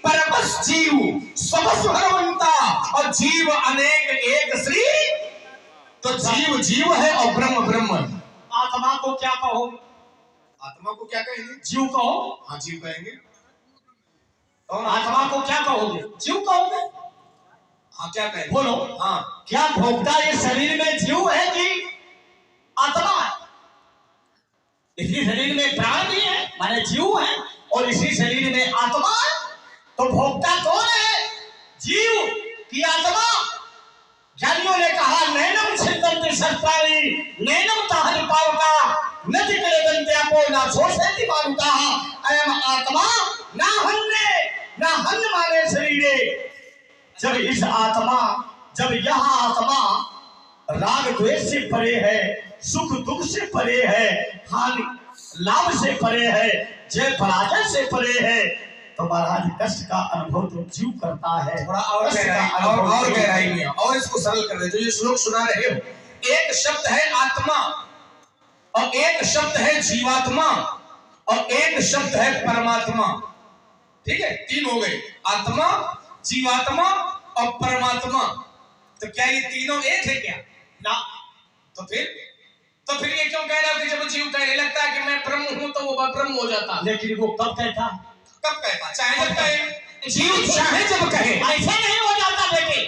परमस जीव सबस हरवंता और जीव अनेक एक श्री। तो जीव जीव है और ब्रह्म ब्रह्म है। आत्मा को क्या कहो? आत्मा को क्या कहेंगे? जीव कहो। हाँ जीव कहेंगे। और आत्मा को क्या कहोगे? जीव कहोगे। हाँ क्या कहेंगे? बोलो। हाँ क्या भोक्ता इस शरीर में जीव है कि आत्मा है? इसी शरीर में प्राण भी है, माने जीव है, और इसी शरीर में आत्मा है। तो भोक्ता कौन है? जीव की आत्मा। ज्ञानियों ने कहा नैनम छिन्दन्ति शस्त्राणि नैनम ताहनि पावका न जिक्रेदन्ति अपो न शोषयति मारुता अयम आत्मा न हन्ने न हन्न माने शरीरे। जब इस आत्मा, जब यह आत्मा राग द्वेष से परे है, सुख दुख से परे है, हानि लाभ से परे है, जय पराजय से परे है, तो महाराज कष्ट का अनुभव तो जीव करता है। थोड़ा और गहराई में और इसको सरल कर दे। जो ये श्लोक सुना रहे हो, एक शब्द है आत्मा और एक शब्द है जीवात्मा और एक शब्द है परमात्मा। ठीक है, तीन हो गए, आत्मा, जीवात्मा और परमात्मा। तो क्या ये तीनों एक है क्या? ना। तो फिर ये क्यों कह रहा है कि जब जीव कहने लगता है कि मैं ब्रह्म हूं तो वो ब्रह्म हो जाता? लेकिन वो कब कहता? कब कहता? चाहे जब कहे, जीव चाहे जब कहे। ऐसे नहीं हो जाता बेटे।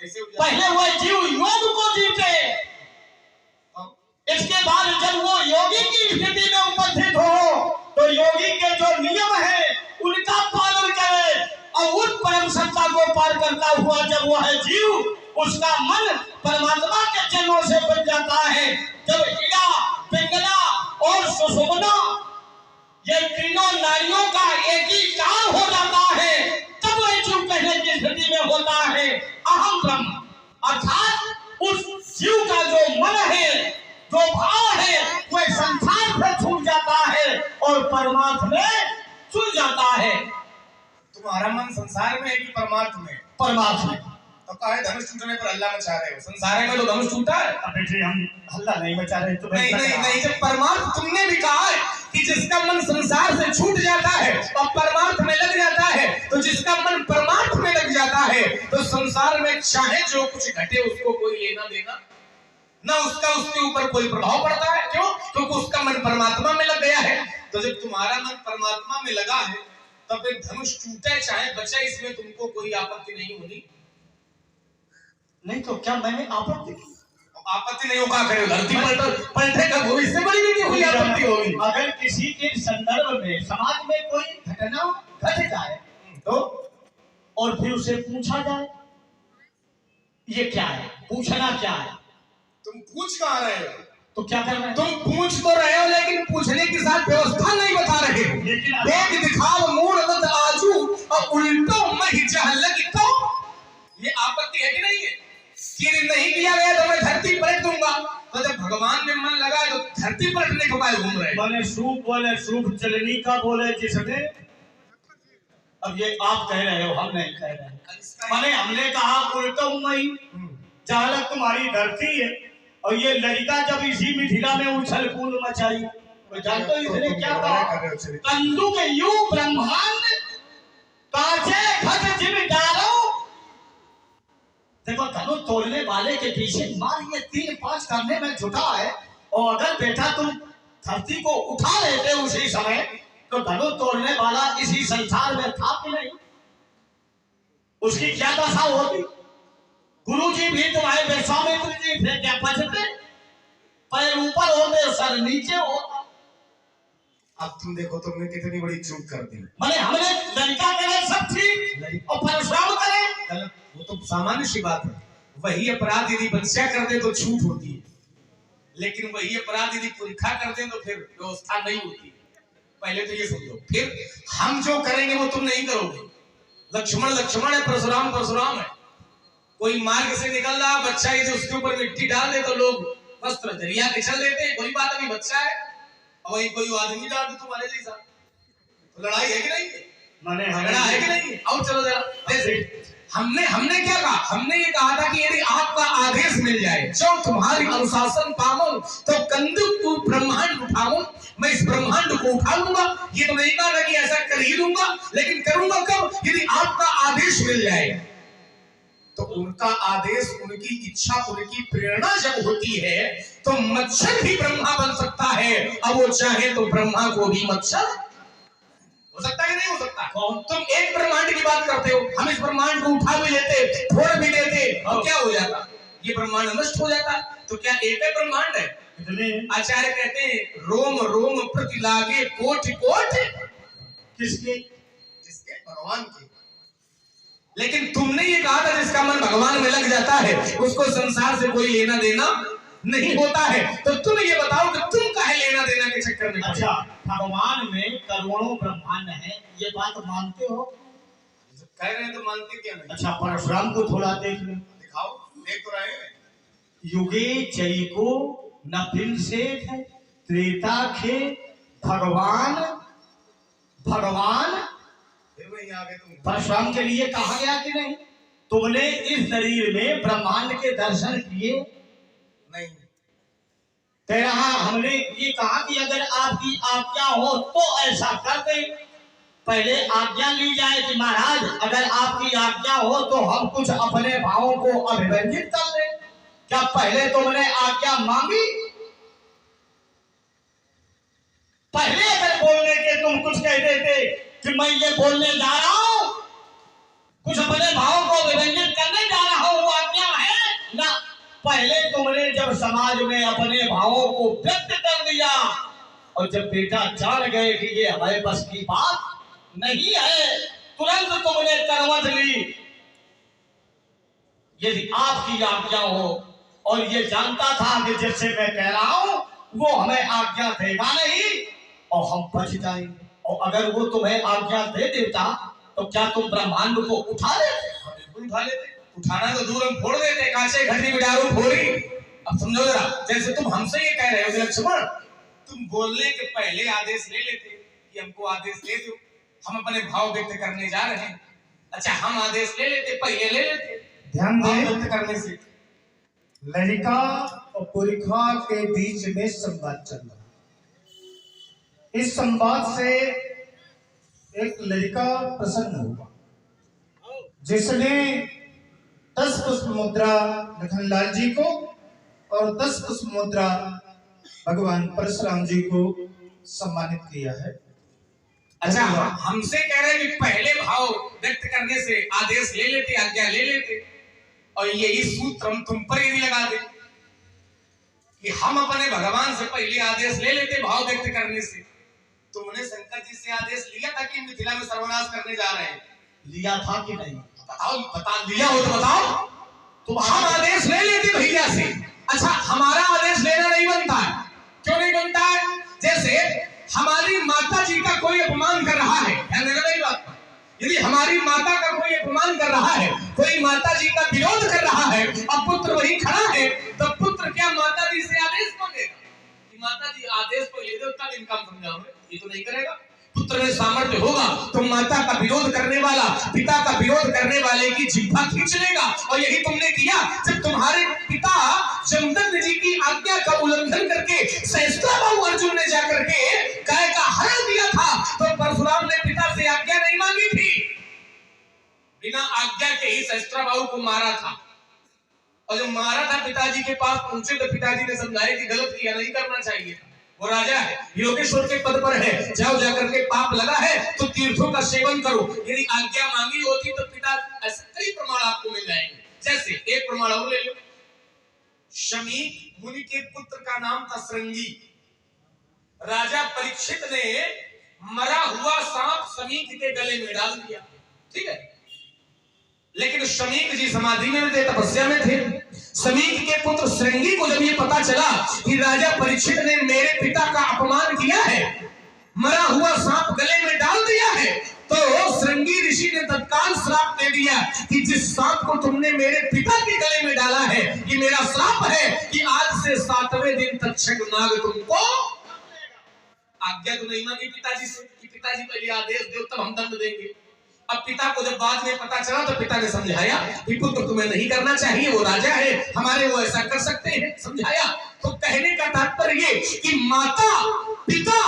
ऐसे हो जाता। पहले वो जीव योग को जीते, इसके बाद जब वो योगी की स्थिति में उपस्थित हो तो योगी के जो नियम है उनका पालन करे, और उन परम सत्ता को पार करता हुआ जब वो है जीव, उसका मन परमात्मा के चरणों से बन जाता है। जब इला, पिंगला और सुषुम्ना ये तीनों नारियों का एक ही काल हो जाता है, तब वह जीव कहने की स्थिति में होता है अहम ब्रह्म। अर्थात उस जीव का जो मन है, जो भाव है, वह संसार से छूट जाता है और परमार्थ में चुन जाता है। तुम्हारा मन संसार में है कि परमार्थ में? परमार्थ में। तो कहा है धनुष टूटने पर हल्ला मचा रहे हो, संसार में तो धनुष टूटा है। अब बेटे हम हल्ला नहीं मचा रहे तो नहीं, जब परमार्थ तुमने भी कहा है कि जिसका मन संसार से छूट जाता है और परमार्थ में लग जाता है, तो जिसका मन परमार्थ में लग जाता है तो संसार में चाहे जो कुछ घटे उसको कोई लेना देना ना, उसका उसके ऊपर कोई प्रभाव पड़ता है। क्यों? क्योंकि उसका मन परमात्मा में लग गया है। तो जब तुम्हारा मन परमात्मा में लगा है तो फिर धनुष टूटे चाहे बचे, इसमें तुमको कोई आपत्ति नहीं होनी। नहीं तो क्या मैंने आपत्ति की? आपत्ति नहीं होगा, करे धरती पलटे का कोई इससे बड़ी भी नहीं हुई आपत्ति होगी। अगर किसी के संदर्भ में समाज में कोई घटना घट जाए तो और फिर उसे पूछा जाए ये क्या है, पूछना क्या है, तुम पूछ कहाँ रहे हो? तो क्या कर रहे हैं? तुम पूछ तो रहे हो लेकिन पूछने के साथ व्यवस्था नहीं बता रहे हो। लेकिन देख दिखाव मूड मत आजू और उल्टो मही जह लगी तो ये आपत्ति है कि नहीं है? कि यदि नहीं किया गया तो मैं धरती पलट दूंगा। तो जब भगवान में मन लगा तो धरती पलटने के बाद घूम रहे। मैंने सूप बोले, सूप चलनी का बोले जिसने, अब ये आप कह रहे हो, हम नहीं कह रहे हैं। मैंने हमने कहा उल्टा मई, जहां तक तुम्हारी धरती है, और ये लड़का जब इसी मिथिला में उछल कूद मचाई, तो जानते हो इसने क्या कहा? कंदु के यू ब्रह्मांड काचे घट जिम डालो। देखो धनुष तोड़ने वाले के पीछे मार ये 3-5 करने में जुटा है, और अगर बेटा तुम धरती को उठा लेते उसी समय तो धनुष तोड़ने वाला इसी संसार में था कि नहीं? उसकी क्या दशा होती? गुरु जी भी तुम्हारे विश्वामित्र जी थे क्या बचते? पैर ऊपर होते, सर नीचे होता। अब तुम देखो तुमने कितनी बड़ी चूक कर दी। मैंने हमने लड़का करे सब ठीक और परशुराम करे, वो तो सामान्य सी बात है। वही अपराध यदि बच्चा कर दे तो छूट होती है, लेकिन वही अपराध यदि पुरखा कर दे तो फिर व्यवस्था नहीं होती। पहले तो ये समझो, फिर हम जो करेंगे वो तुम नहीं करोगे। लक्ष्मण लक्ष्मण है, परशुराम परशुराम है। कोई मार्ग से निकल रहा बच्चा यदि उसके ऊपर मिट्टी डाल दे तो लोग वस्त्र दरिया के चल देते हैं, कोई बात नहीं, बच्चा है। और वही कोई आदमी डाल दे तुम्हारे जैसा, तो लड़ाई है कि नहीं? मैंने झगड़ा है कि नहीं? और चलो जरा जैसे हमने क्या कहा? हमने ये कहा था कि यदि आपका आदेश मिल जाए, जो तुम्हारी अनुशासन पाऊं तो कंदुक को ब्रह्मांड उठाऊं, मैं इस ब्रह्मांड को उठा लूंगा। ये तो नहीं कहा था कि ऐसा कर ही लूंगा, लेकिन करूंगा कब? यदि आपका आदेश मिल जाए। तो उनका आदेश, उनकी इच्छा, उनकी प्रेरणा जब होती है तो मच्छर भी ब्रह्मा बन सकता है, अब वो चाहे तो ब्रह्मा को भी मच्छर हो सकता है कि नहीं हो सकता? तुम एक ब्रह्मांड की बात करते हो, हम इस ब्रह्मांड को उठा भी लेते, फोड़ भी देते, तो क्या हो जाता? ये ब्रह्मांड नष्ट हो जाता। तो क्या एक ही ब्रह्मांड है? आचार्य कहते हैं रोम रोम प्रति लागे कोट कोट। किसके? जिसके? भगवान के। लेकिन तुमने ये कहा था जिसका मन भगवान में लग जाता है उसको संसार से कोई लेना देना नहीं होता है। तो तुम ये बताओ कि तुम काहे लेना देना के चक्कर में? अच्छा, भगवान में करोड़ों ब्रह्मांड है, ये बात मानते हो? कह रहे हैं तो मानते क्या नहीं? अच्छा, परशुराम को थोड़ा देख लो, दिखाओ, देख तो रहे हैं। युगे चैको न पिंसेठ त्रेता खे भगवान भगवान। फिर वहीं आ गए तुम। परशुराम के लिए कहा गया कि नहीं तुमने इस शरीर में ब्रह्मांड के दर्शन किए नहीं? तेरा हमने ये कहा कि अगर आपकी आज्ञा हो तो ऐसा कर दे। पहले आज्ञा ली जाए कि महाराज अगर आपकी आज्ञा हो तो हम कुछ अपने भावों को अभिव्यंजित कर ले। क्या पहले तुमने आज्ञा मांगी? पहले अगर बोलने के तुम कुछ कह देते कि मैं ये बोलने जा रहा हूं, कुछ अपने भावों को अभिव्यंजित करने जा रहा हूं, वो आज्ञा है ना? पहले तुमने जब समाज में अपने भावों को व्यक्त कर दिया और जब बेटा जान गए कि ये हमारे बस की बात नहीं है, तुरंत तुमने करवट ली। यदि आपकी आज्ञा हो और ये जानता था कि जिससे मैं कह रहा हूं वो हमें आज्ञा देगा नहीं और हम बच जाएंगे, और अगर वो तुम्हें आज्ञा दे देता तो क्या तुम ब्रह्मांड को उठा लेते? बिल्कुल उठा लेते। उठाना तो दूर हम फोड़ देते, कांचे घटी बिडारू फोड़ी। अब समझो जरा, जैसे तुम हमसे ये कह रहे हो लक्ष्मण, तुम बोलने के पहले आदेश ले लेते कि हमको आदेश दे दो, हम अपने भाव व्यक्त करने जा रहे हैं। अच्छा, हम आदेश ले लेते, पहले ले लेते, ध्यान भाव दें, व्यक्त करने से। ललिका और पुरिखा के बीच में संवाद चल रहा है। इस संवाद से एक लड़का प्रसन्न हुआ जिसने 10 पुष्प मुद्रा लखनलाल जी को और 10 पुष्प मुद्रा भगवान परशुराम जी को सम्मानित किया है। अच्छा, हमसे कह रहे हैं कि पहले भाव व्यक्त करने से आदेश ले लेते, आज्ञा ले लेते, और यही सूत्र हम तुम पर यदि लगा दे कि हम अपने भगवान से पहले आदेश ले लेते भाव व्यक्त करने से। तुमने शंकर जी से आदेश लिया था कि मिथिला में सर्वनाश करने जा रहे हैं? लिया था कि नहीं? बताओ, बता लिया हो तो बताओ। तो हम आदेश ले लेते भैया से। अच्छा, हमारा आदेश लेना नहीं बनता है। क्यों नहीं बनता है? जैसे हमारी माता जी का कोई अपमान कर रहा है, ध्यान देना मेरी बात। यदि हमारी माता का कोई अपमान कर रहा है, कोई माता जी का विरोध कर रहा है, अब पुत्र वही खड़ा है, तो पुत्र क्या माता जी से आदेश मांगेगा कि माता जी आदेश को ले दो तब इनका समझाओ? ये तो नहीं करेगा। पुत्र में सामर्थ्य होगा तो माता का विरोध करने वाला, पिता का विरोध करने वाले की जिह्वा खींच लेगा। और यही तुमने किया जब तुम्हारे पिता जमदग्नि जी की आज्ञा का उल्लंघन करके सहस्त्राबाहु अर्जुन ने जाकर के गाय का हरण दिया था, तो परशुराम ने पिता से आज्ञा नहीं मांगी थी, बिना आज्ञा के ही सहस्त्राबाहु को मारा था। और जब मारा था पिताजी के पास पहुंचे तो पिताजी ने समझाया कि गलत किया, नहीं करना चाहिए था। वो राजा है, योगेश्वर के पद पर है, जाओ जाकर के पाप लगा है तो तीर्थों का सेवन करो। यदि आज्ञा मांगी होती तो पिता, ऐसे कई प्रमाण आपको मिल जाएंगे। जैसे एक प्रमाण और ले लो, शमीक मुनि के पुत्र का नाम था श्रृंगी। राजा परीक्षित ने मरा हुआ सांप शमीक के गले में डाल दिया, ठीक है, लेकिन शमीक जी समाधि में थे, तपस्या में थे। शमीक के पुत्र श्रृंगी को जब ये पता चला कि राजा परीक्षित ने मेरे पिता का अपमान किया है, मरा हुआ सांप गले में डाल दिया है, तो श्रृंगी ऋषि ने तत्काल श्राप दे दिया कि जिस सांप को तुमने मेरे पिता के गले में डाला है, ये मेरा श्राप है कि आज से 7वें दिन तक शगनाग तुमको। आज्ञा तो नहीं मांगी पिताजी से कि पिताजी पहले आदेश दो तब हम दंड देंगे। अब पिता को जब बाद में पता चला तो पिता ने समझाया कि पुत्र तुम्हें नहीं करना चाहिए, वो राजा है हमारे, वो ऐसा कर सकते हैं, समझाया। तो कहने का तात्पर्य ये कि माता पिता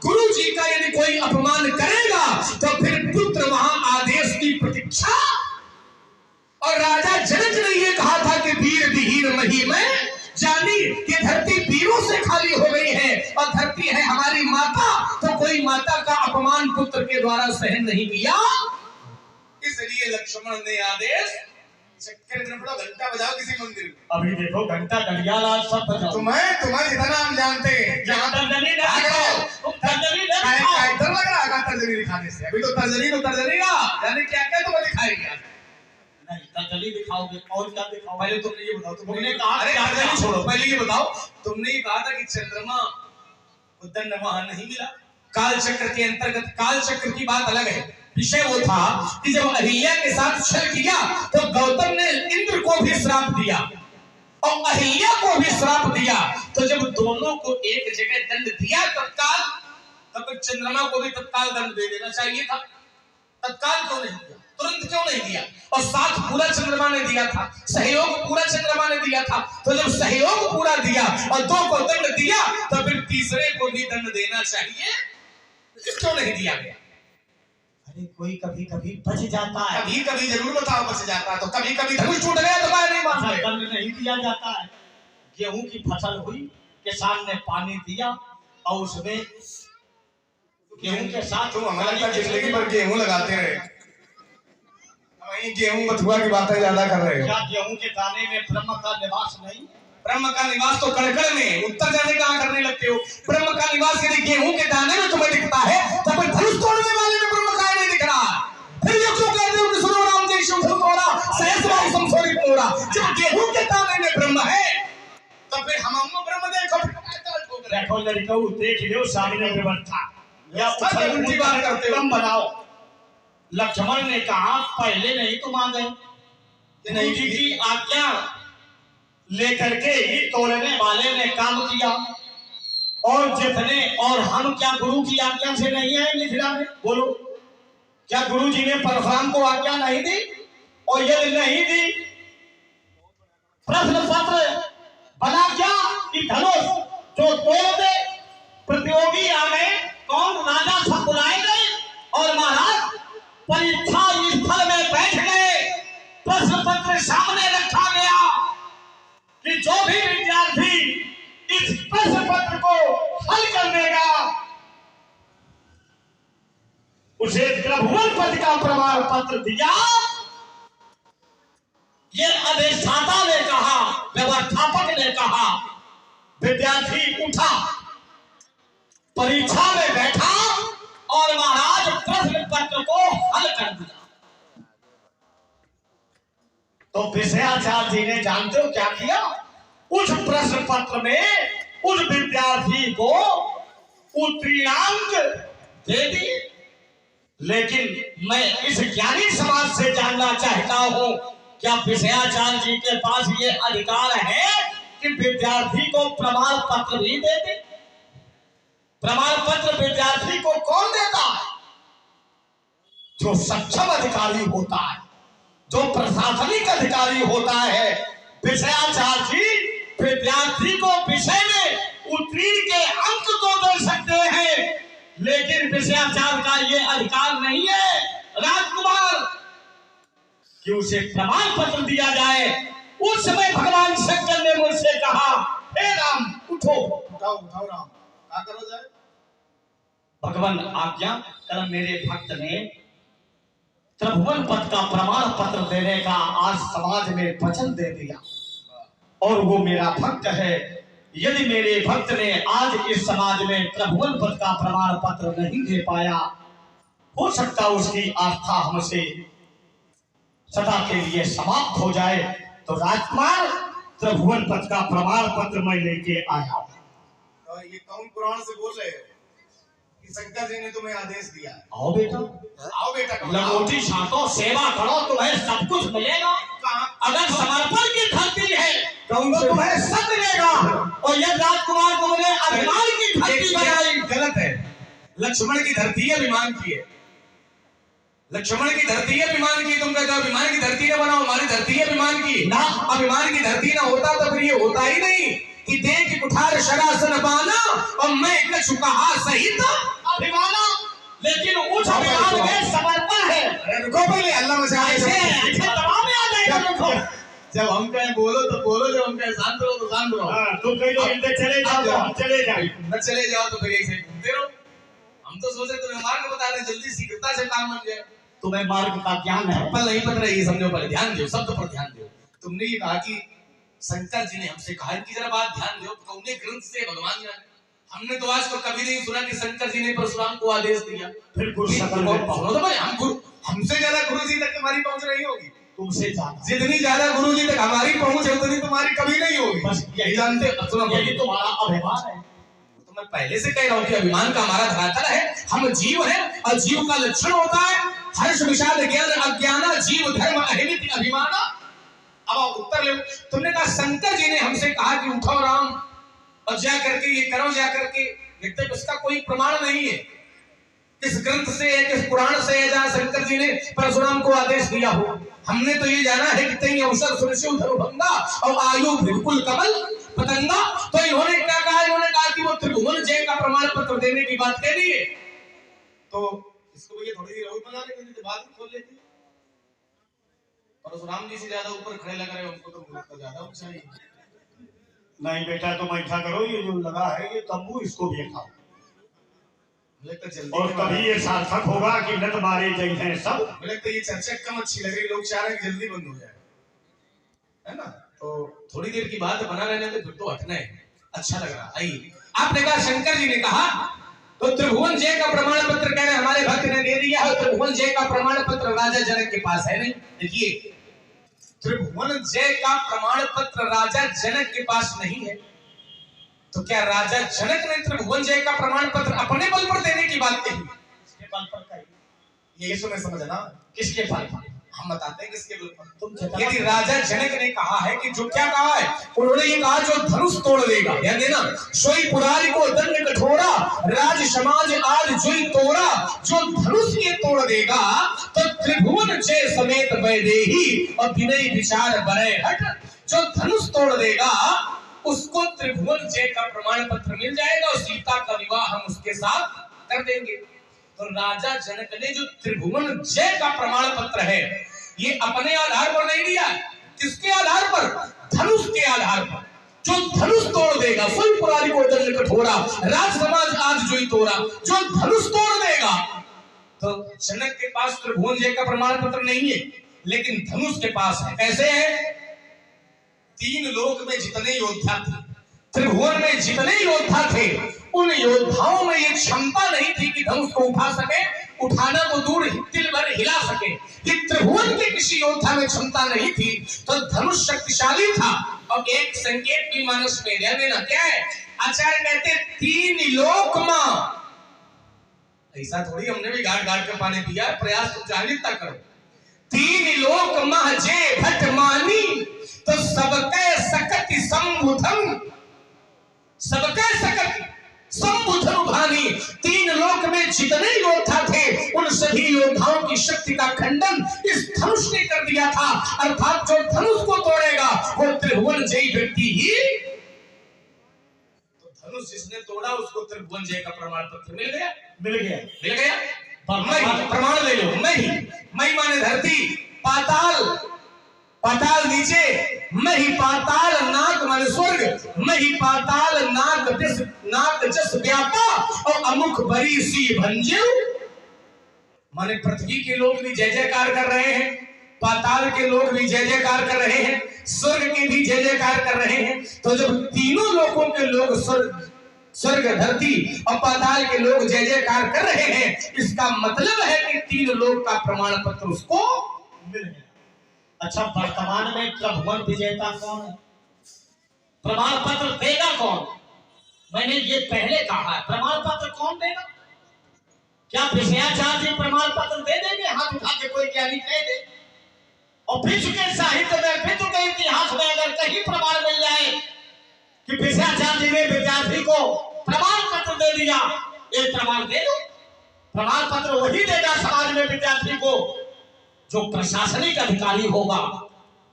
गुरु जी का यदि कोई अपमान करेगा तो फिर पुत्र वहां आदेश की प्रतीक्षा। और राजा जनक ने यह कहा था कि वीर विहीन मही में जानी कि धरती वीरों से खाली हो गई है और धरती है हमारी माता, तो कोई माता का अपमान पुत्र के द्वारा सहन नहीं किया। इसलिए लक्ष्मण ने आदेश, चक्कर में पड़ा घंटा बजाओ किसी मंदिर में। अभी देखो घंटा घड़ियाल आज सब बजाओ। तुम्हारे इतना हम जानते हैं, जहां तर्जनी ना खाओ, तर्जनी ना खाओ, डर लग रहा है तर्जनी दिखाने से। अभी तो तर्जनी ना जाने क्या क्या तुम्हें दिखाएंगे। नहीं तर्जनी दिखाओगे और क्या दिखाओ? पहले तुमने ये बताओ, तुमने कहा, अरे तर्जनी छोड़ो, पहले ये बताओ, तुमने ये कहा था कि चंद्रमा को दंड वहां नहीं मिला। काल चक्र के अंतर्गत, काल चक्र की बात अलग है, विषय वो था कि जब अहिल्या के साथ छल किया तो गौतम ने इंद्र को भी श्राप दिया और अहिल्या को भी श्राप दिया। तो जब दोनों को एक जगह दंड दिया तत्काल, तब चंद्रमा को भी तत्काल दंड दे देना चाहिए था। तत्काल क्यों नहीं दिया, तुरंत क्यों नहीं दिया? और साथ पूरा चंद्रमा ने दिया था, सहयोग पूरा चंद्रमा ने दिया था। तो जब सहयोग पूरा दिया और दो को दंड दिया तो फिर तीसरे को भी दंड देना चाहिए, क्यों नहीं दिया गया? कोई कभी कभी बच जाता है, कभी कभी जरूर बताओ बच जाता है, तो कभी कभी धनुष टूट गया तो नहीं मानते, दंड नहीं दिया जाता है। गेहूं की फसल हुई, किसान ने पानी दिया और उसमें गेहूं के साथ हमारा जिंदगी भर गेहूं लगाते रहे, वही गेहूं बथुआ की बातें ज्यादा कर रहे हो। क्या गेहूं के दाने में ब्रह्म का निवास नहीं? ब्रह्म का निवास तो कड़कड़ में, उत्तर जाने कहां करने लगते हो? ब्रह्म का निवास यदि गेहूं के दाने में तुम्हें दिखता है तो फिर धनुष तोड़ने वाले में ब्रह्म का नहीं दिख रहा है। फिर ये क्यों कहते हो कि सुनो राम जी शुभ तोड़ा सहस्राव संसोरी तोड़ा? जब गेहूं के दाने में ब्रह्म है तो फिर हम ब्रह्म देखो। देखो लड़कों देख लो सामने व्यवस्था या उल्टी बात करते हो। तुम बनाओ। लक्ष्मण ने कहा पहले नहीं तुम आ गए, नहीं जी की आज्ञा लेकर के ही तोड़ने वाले ने काम किया और जितने, और हम क्या गुरु की आज्ञा से नहीं आए मिथिला में? बोलो, क्या गुरु जी ने परशुराम को आज्ञा नहीं दी? और यदि नहीं दी, प्रश्न पत्र बना क्या कि धनुष जो तोड़ दे, प्रतियोगी आ गए, कौन राजा सब बुलाए गए और महाराज परीक्षा स्थल में बैठ गए, प्रश्न पत्र सामने रखा गया कि जो भी विद्यार्थी इस प्रश्न पत्र को हल कर देगा उसे त्रिभुवन पद का प्रमाण पत्र दिया। ये अधिष्ठाता ने कहा, व्यवस्थापक ने कहा, विद्यार्थी उठा, परीक्षा में बैठा और महाराज प्रश्न पत्र को हल कर दिया। तो विषयाचार्य जी ने जानते हो क्या किया? उस प्रश्न पत्र में उस विद्यार्थी को उत्तीर्णांक दे दिए। लेकिन मैं इस ज्ञानी समाज से जानना चाहता हूं, क्या विषयाचार्य जी के पास ये अधिकार है कि विद्यार्थी को प्रमाण पत्र भी दे दे? प्रमाण पत्र विद्यार्थी को कौन देता है? जो सक्षम अधिकारी होता है, जो प्रशासनिक अधिकारी होता है। विषयाचार्य जी विद्यार्थी को विषय में उत्तीर्ण के अंक तो दे सकते हैं, लेकिन विषयाचार्य का ये अधिकार नहीं है राजकुमार कि उसे प्रमाण पत्र दिया जाए। उस समय भगवान शंकर ने मुझसे कहा, हे राम उठो। उठाओ उठाओ राम, क्या करो जाए? भगवान आज्ञा कर, मेरे भक्त ने त्रिभुवन पद का प्रमाण पत्र देने का आज समाज में वचन दे दिया, और वो मेरा भक्त है। यदि मेरे भक्त ने आज इस समाज में त्रिभुवन पद का प्रमाण पत्र नहीं दे पाया, हो सकता उसकी आस्था हमसे सदा के लिए समाप्त हो जाए। तो राजकुमार, त्रिभुवन पद का प्रमाण पत्र मैं लेके आया। तो ये कौन पुराण से बोल रहे हो कि शंकर जी ने तुम्हें आदेश दिया है? आओ बेटा, आओ बेटा, लंगोटी छाटो, सेवा करो, तुम्हें सब कुछ मिलेगा। अगर समर्पण की धरती है तो तुम्हें सब मिलेगा। और यह राजकुमार को मैंने अभिमान की धरती बनाई, गलत है। लक्ष्मण की धरती है, अभिमान की है। लक्ष्मण की धरती है, अभिमान की। तुम कहते हो अभिमान की धरती न बनाओ, हमारी धरती है अभिमान की ना। अभिमान की धरती ना होता तो फिर ये होता ही नहीं कि देख कुठार शरासन बाना और मैं कछु कहा सहित अभिमाना। लेकिन उस अभिमान में समर्पण है। रुको पहले, अल्लाह मचाए। ऐसे दबाव में आ जाएगा। रुको, जब हम कहें बोलो तो बोलो, जब हम कहें शांत रहो तो शांत रहो। तुम कहीं लोग इनसे चले जाओ तो हम चले जाए, न चले जाओ तो फिर एक से घूमते रहो। हम तो सोचे तुम्हें मार्ग बता रहे, जल्दी शीघ्रता से काम बन जाए। तुम्हें मार्ग का ज्ञान है? पल नहीं पता रही, समझो, पर ध्यान दो, शब्द पर ध्यान दो। तुमने ये कहा कि शंकर जी ने हमसे कहा कि जरा बात ध्यान दो, कौने ग्रंथ से भगवान जाने। हमने तो आज तक कभी नहीं सुना कि शंकर जी ने परशुराम को आदेश दिया। फिर गुरु शक्ल में सुनो तो भाई, हमसे ज्यादा गुरु जी तक तुम्हारी पहुंच नहीं होगी। तुमसे ज्यादा जितनी ज्यादा गुरु जी तक हमारी पहुंच है, उतनी तुम्हारी कभी नहीं होगी। बस यही जानते, सुनो, यही तुम्हारा अभिमान है। तो मैं पहले से कह रहा हूँ कि अभिमान का हमारा धरातल है। हम जीव हैं और जीव का लक्षण होता है हर्ष विषाद ज्ञान अज्ञान जीव धर्म अहिमित अभिमान। अब आप उत्तर ले। तुमने कहा शंकर जी ने हमसे कहा कि उठो राम और जा करके ये करो, जा करके। लेकिन उसका कोई प्रमाण नहीं है। किस ग्रंथ से है, किस पुराण से है जहाँ शंकर जी ने परशुराम को आदेश दिया हो? हमने तो ये जाना है कि तई अवसर सुरक्षित धरुभंगा और आयु बिल्कुल कमल पतंगा। तो इन्होंने क्या कहा? इन्होंने कहा कि वो त्रिभुवन जय का प्रमाण पत्र देने की बात कह रही है। तो इसको ये थोड़ी देर और बना लेते थे, बाद में खोल लेते। परशुराम जी से ज्यादा ऊपर खड़े लग रहे हैं, उनको तो बहुत ज्यादा ऊंचाई। नहीं बेटा, तुम ऐसा करो, ये जो लगा है ये तंबू, इसको भी खाओ, और तभी ये सार्थक होगा कि नट मारे गए हैं सब। मुझे तो ये चर्चा कम अच्छी लग रही, लोग चाह रहे हैं कि जल्दी बंद हो जाए, है ना? तो थोड़ी देर की बात बना रहने तो फिर तो हटना है, अच्छा लग रहा। आइए, आपने कहा शंकर जी ने कहा, तो त्रिभुवन जय का प्रमाण पत्र कह रहे हमारे भक्त ने दे दिया है। त्रिभुवन जय का प्रमाण पत्र राजा जनक के पास है नहीं। देखिए, त्रिभुवन जय का प्रमाण पत्र राजा जनक के पास नहीं है, तो क्या राजा जनक ने त्रिभुवन जय का प्रमाण पत्र अपने बल पर देने की बात कही? किसके बल पर कही? ये सुने समझना, किसके बल पर? हम बताते हैं किसके बल पर। यदि राजा जनक ने कहा है कि जो क्या कहा है, उन्होंने ये कहा जो धनुष तोड़ देगा, ध्यान देना, सोई पुरारी को दंड कठोरा, राज समाज आज जोई तोड़ा, जो धनुष ये तोड़ देगा तो त्रिभुवन जय समेत वैदेही और विनय विचार बड़े हट। जो धनुष तोड़ देगा उसको त्रिभुवन जय का प्रमाण पत्र मिल जाएगा और सीता का विवाह हम उसके साथ कर देंगे। तो राजा जनक ने जो त्रिभुवन जय का प्रमाण पत्र है ये अपने आधार पर नहीं दिया। किसके आधार पर? धनुष के आधार पर। जो धनुष तोड़ देगा, सोई पुरारी को दंड कठोरा, राज समाज आज जोई तोड़ा, जो धनुष तोड़ देगा। तो जनक के पास त्रिभुवन जय का प्रमाण पत्र नहीं है, लेकिन धनुष के पास है। कैसे है? तीन लोक में जितने योद्धा थे, त्रिभुवन में जितने योद्धा थे, उन योद्धाओं में ये क्षमता नहीं थी कि धनुष को उठा सके, उठाना तो दूर तिल भर हिला सके। ये त्रिभुवन के किसी योद्धा में क्षमता नहीं थी, तो धनुष शक्तिशाली था। और एक संकेत भी मानस में ध्यान देना, क्या है? आचार्य कहते तीन लोक में ऐसा थोड़ी, हमने भी गाड़ गाड़ के पानी पिया है, प्रयास तुम चाहे जितना करो। तीन लोक महजे भट मानी, तो सबके सकति संबुधन, सबके सकति संबुधन भानी। तीन लोक में जितने योद्धा थे उन सभी योद्धाओं की शक्ति का खंडन इस धनुष ने कर दिया था। अर्थात जो धनुष को तोड़ेगा वो त्रिभुवन जयी व्यक्ति ही, तो धनुष जिसने तोड़ा उसको त्रिभुवन जय का प्रमाण पत्र मिल गया, मिल गया, मिल गया। मैं प्रमाण ले लो, मैं माने धरती, पाताल, पाताल नीचे, मैं ही पाताल नाग माने स्वर्ग, मैं ही पाताल नाग जस व्यापा और अमुख बरी सी भंजो। माने पृथ्वी के लोग भी जय जयकार कर रहे हैं, पाताल के लोग भी जय जयकार कर रहे हैं, स्वर्ग के भी जय जयकार कर रहे हैं। तो जब तीनों लोगों के लोग स्वर्ग धरती और पाताल के लोग जय जयकार कर रहे हैं, इसका मतलब है कि तीन लोग का प्रमाण पत्र उसको मिल गया। अच्छा, वर्तमान में त्रिभुवन विजेता कौन है? प्रमाण पत्र देगा कौन? मैंने ये पहले कहा है, प्रमाण पत्र कौन देगा? क्या विषयाचार्य जी प्रमाण पत्र दे देंगे? हाथ उठा के कोई ज्ञानी कह दे। और विश्व के साहित्य में, विश्व के इतिहास में अगर कहीं प्रमाण मिल जाए कि विषयाचार्य जी ने विद्यार्थी को प्रमाण पत्र दे दिया, एक प्रमाण दे दो। प्रमाण पत्र वही देगा समाज में विद्यार्थी को जो प्रशासनिक अधिकारी होगा।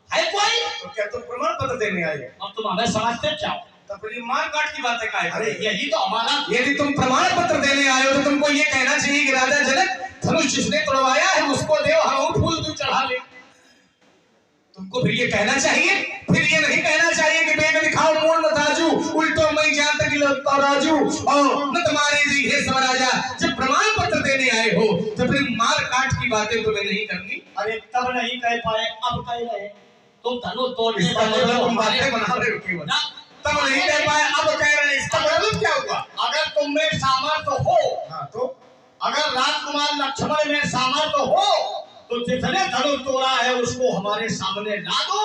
है कोई? तो क्या तुम प्रमाण पत्र देने आए? अब तुम हमें समझते चाहो तो फिर मार काट की बातें काहे? अरे यही तो हमारा, यदि तुम प्रमाण पत्र देने आए हो तो तुमको ये कहना चाहिए कि राजा जनक, धनुष जिसने तोड़वाया है उसको देव, हम फूल तू चढ़ा ले। तुमको फिर ये कहना चाहिए, फिर ये नहीं कहना चाहिए कि बेग दिखाओ मोर मत आजू, उल्टो मैं जानता कि लगता राजू और न तुम्हारे जी हे सब राजा। जब प्रमाण पत्र देने आए हो तो फिर मार काट की बातें तुम्हें नहीं करनी। अरे तब नहीं कह पाए, अब कह रहे। तुम धनुष तोड़ने इसका मतलब तुम बातें बना रहे हो केवल, तब नहीं कह पाए अब कह रहे हैं, इसका मतलब क्या हुआ? अगर तुम में सामर्थ्य हो, हाँ तो अगर राजकुमार लक्ष्मण में सामर्थ्य हो तो जिसने धनुष तोड़ा है उसको हमारे सामने ला दो।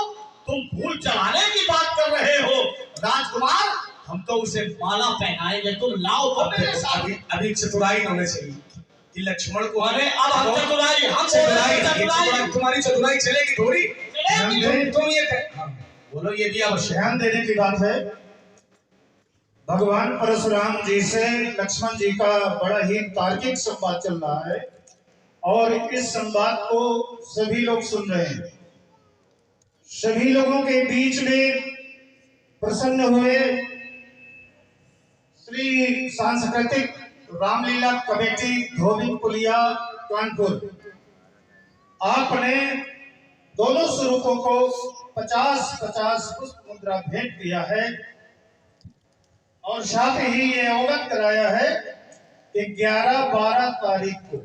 तुम फूल चढ़ाने की बात कर रहे हो राजकुमार, हम तो उसे माला पहनाएंगे, तुम लाओ तो मेरे सामने। अभी चतुराई होने चाहिए कि लक्ष्मण को, अरे अब हम चतुराई, हम चतुराई, तुम्हारी चतुराई चलेगी थोड़ी। तुम ये बोलो, ये भी आवश्यक ध्यान देने की बात है। भगवान परशुराम जी से लक्ष्मण जी का बड़ा ही तार्किक संवाद चल रहा है और इस संवाद को सभी लोग सुन रहे हैं। सभी लोगों के बीच में प्रसन्न हुए श्री सांस्कृतिक रामलीला कमेटी धोबिनपुलिया कानपुर, आपने दोनों स्वरूपों को 50-50 पुष्प मुद्रा भेंट किया है और साथ ही ये अवगत कराया है कि 11-12 तारीख को,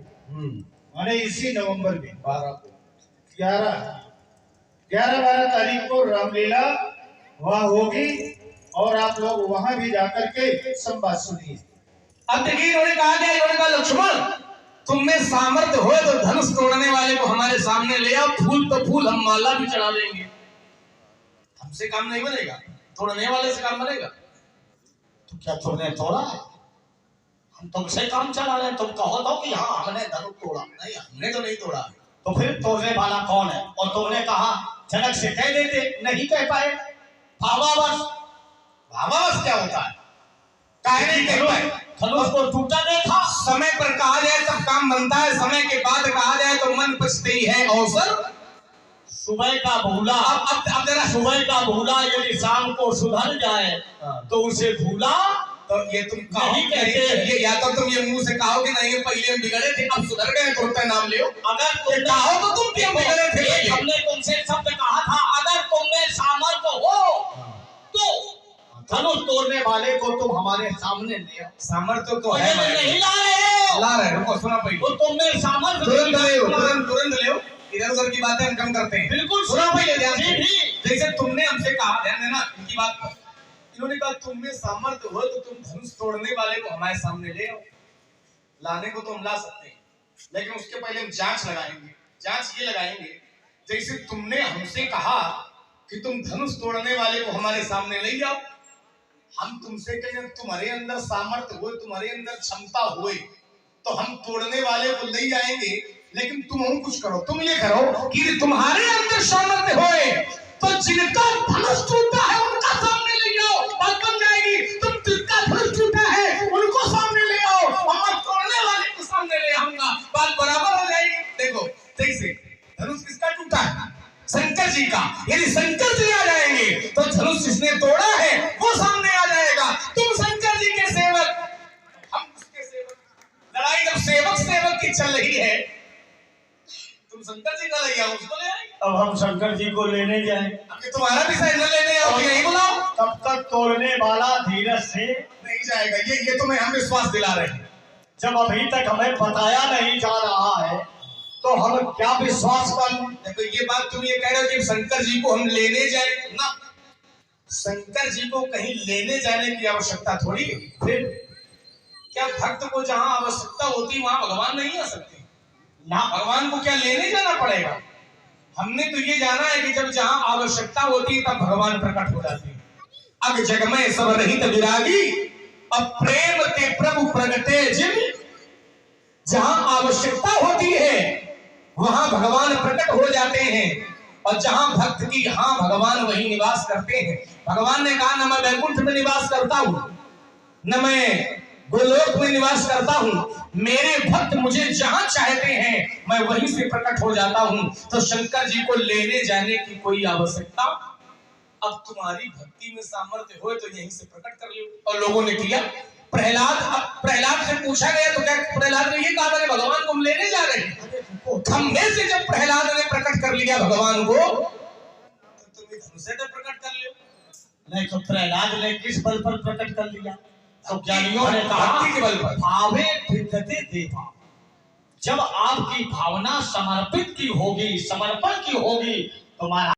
माने इसी नवंबर में 11-12 तारीख को रामलीला वहां होगी और आप लोग वहां भी जाकर के संवाद सुनिए। अब देखिए, इन्होंने कहा क्या? इन्होंने कहा लक्ष्मण, तुम में सामर्थ्य हो तो धनुष तोड़ने वाले को हमारे सामने ले आओ, फूल तो फूल, हम माला भी चढ़ा लेंगे। हमसे काम नहीं बनेगा, तोड़ने वाले से काम बनेगा। तो क्या तुमने तोड़ा है? हम तुमसे काम चला रहे हैं, तुम कहो तो कि हाँ हमने धनुष तोड़ा। नहीं, हमने तो नहीं तोड़ा। तो फिर तोड़ने वाला कौन है? और तुमने कहा जनक से कह देते, नहीं कह पाए। भावावश, भावावश क्या होता है? काहे नहीं कह पाए? धनुष को टूटा देखा। समय पर कहा जाए तब काम बनता है, समय के बाद कहा जाए तो मन पछती है अवसर। सुबह का भूला, अब जरा सुबह का भूला यदि शाम को सुधर जाए तो उसे भूला। तो ये तुम कहो नहीं कहते, ये या तो तुम ये मुंह से कहो कि नहीं पहले हम बिगड़े थे अब सुधर गए, तो उसका नाम लियो। अगर तुम कहो तो तुम क्यों बिगड़े थे पहले? हमने तुमसे शब्द कहा था, अगर तुम में सामर्थ्य हो तो धनुष तोड़ने वाले को तुम हमारे सामने ले आओ। सामर्थ्य तो है, नहीं ला रहे हो। ला रहे हो, रुको सुना पहले। तो तुम में सामर्थ्य तुरंत ले लो, तुरंत ले लो। इधर उधर की बातें हम कम करते हैं। बिल्कुल सुना पहले ध्यान से। जैसे तुमने हमसे कहा, ध्यान देना इनकी बात पर, इन्होंने कहा तुम में सामर्थ्य हो तो तुम धनुष तोड़ने वाले को हमारे सामने ले आओ। लाने को तो हम ला सकते हैं, लेकिन उसके पहले हम जांच लगाएंगे। जांच ये लगाएंगे, जैसे तुमने हमसे कहा कि तुम धनुष तोड़ने वाले को हमारे सामने ले आओ, हम तुमसे कहें तुम्हारे अंदर सामर्थ्य हो, तुम्हारे अंदर क्षमता हुए तो हम तोड़ने वाले को ले जाएंगे, लेकिन तुम कुछ करो, तुम ये करो कि तुम्हारे अंदर सामर्थ्य होए तो जिनका धनुष टूटा है उनका सामने ले जाओ, बात बन जाएगी। तुम जिनका धनुष टूटा है उनको सामने ले आओ, और तोड़ने वाले को सामने ले आऊंगा, बात बराबर हो जाएगी। देखो ठीक से, धनुष किसका टूटा है? शंकर जी का। यदि शंकर जी आ जाएंगे तो धनुष जिसने तोड़ा है वो सामने आ जाएगा। तुम शंकर जी के सेवक, हम उसके सेवक। लड़ाई जब सेवक सेवक की चल रही है, तुम शंकर जी का ले आओ, उसको ले आएंगे। अब हम शंकर जी को लेने जाए, अभी तुम्हारा भी सैंडल लेने आओ, यही बुलाओ। तब तक तोड़ने वाला धीरज से नहीं जाएगा। ये तुम्हें हम विश्वास दिला रहे हैं। जब अभी तक हमें बताया नहीं जा रहा है तो हम क्या विश्वास कर? देखो ये बात तुम ये कह रहे हो कि शंकर जी को हम लेने जाए ना, शंकर जी को कहीं लेने जाने की आवश्यकता थोड़ी है। फिर क्या भक्त को जहां आवश्यकता होती वहां भगवान नहीं आ सकते ना? भगवान को क्या लेने जाना पड़ेगा? हमने तो ये जाना है कि जब जहां आवश्यकता होती है तब भगवान प्रकट हो जाते हैं। अग जग में सब रहित विरागी, अब प्रेम ते प्रभु प्रगटे जिन। जहां आवश्यकता होती है वहां भगवान प्रकट हो जाते हैं, और जहां भक्त की हाँ भगवान वही निवास करते हैं। भगवान ने कहा न मैं वैकुंठ में निवास करता हूं, न मैं गोलोक में निवास करता हूं, मेरे भक्त मुझे जहां चाहते हैं मैं वहीं से प्रकट हो जाता हूं। तो शंकर जी को लेने जाने की कोई आवश्यकता, अब तुम्हारी भक्ति में सामर्थ्य हो तो यहीं से प्रकट कर लो। और लोगों ने किया। प्रहलाद से पूछा गया तो क्या प्रहलाद ने ये कहा था कि भगवान को हम लेने जा रहे हैं? खंभे से जब प्रहलाद ने प्रकट कर लिया भगवान को, तो तुम धनुष से प्रकट कर लो। नहीं तो प्रहलाद ने किस बल पर प्रकट कर लिया? तो ज्ञानियों ने कहा भक्ति के बल पर। भावे विद्यते देवा। जब आपकी भावना समर्पित की होगी, समर्पण की होगी, तुम्हारा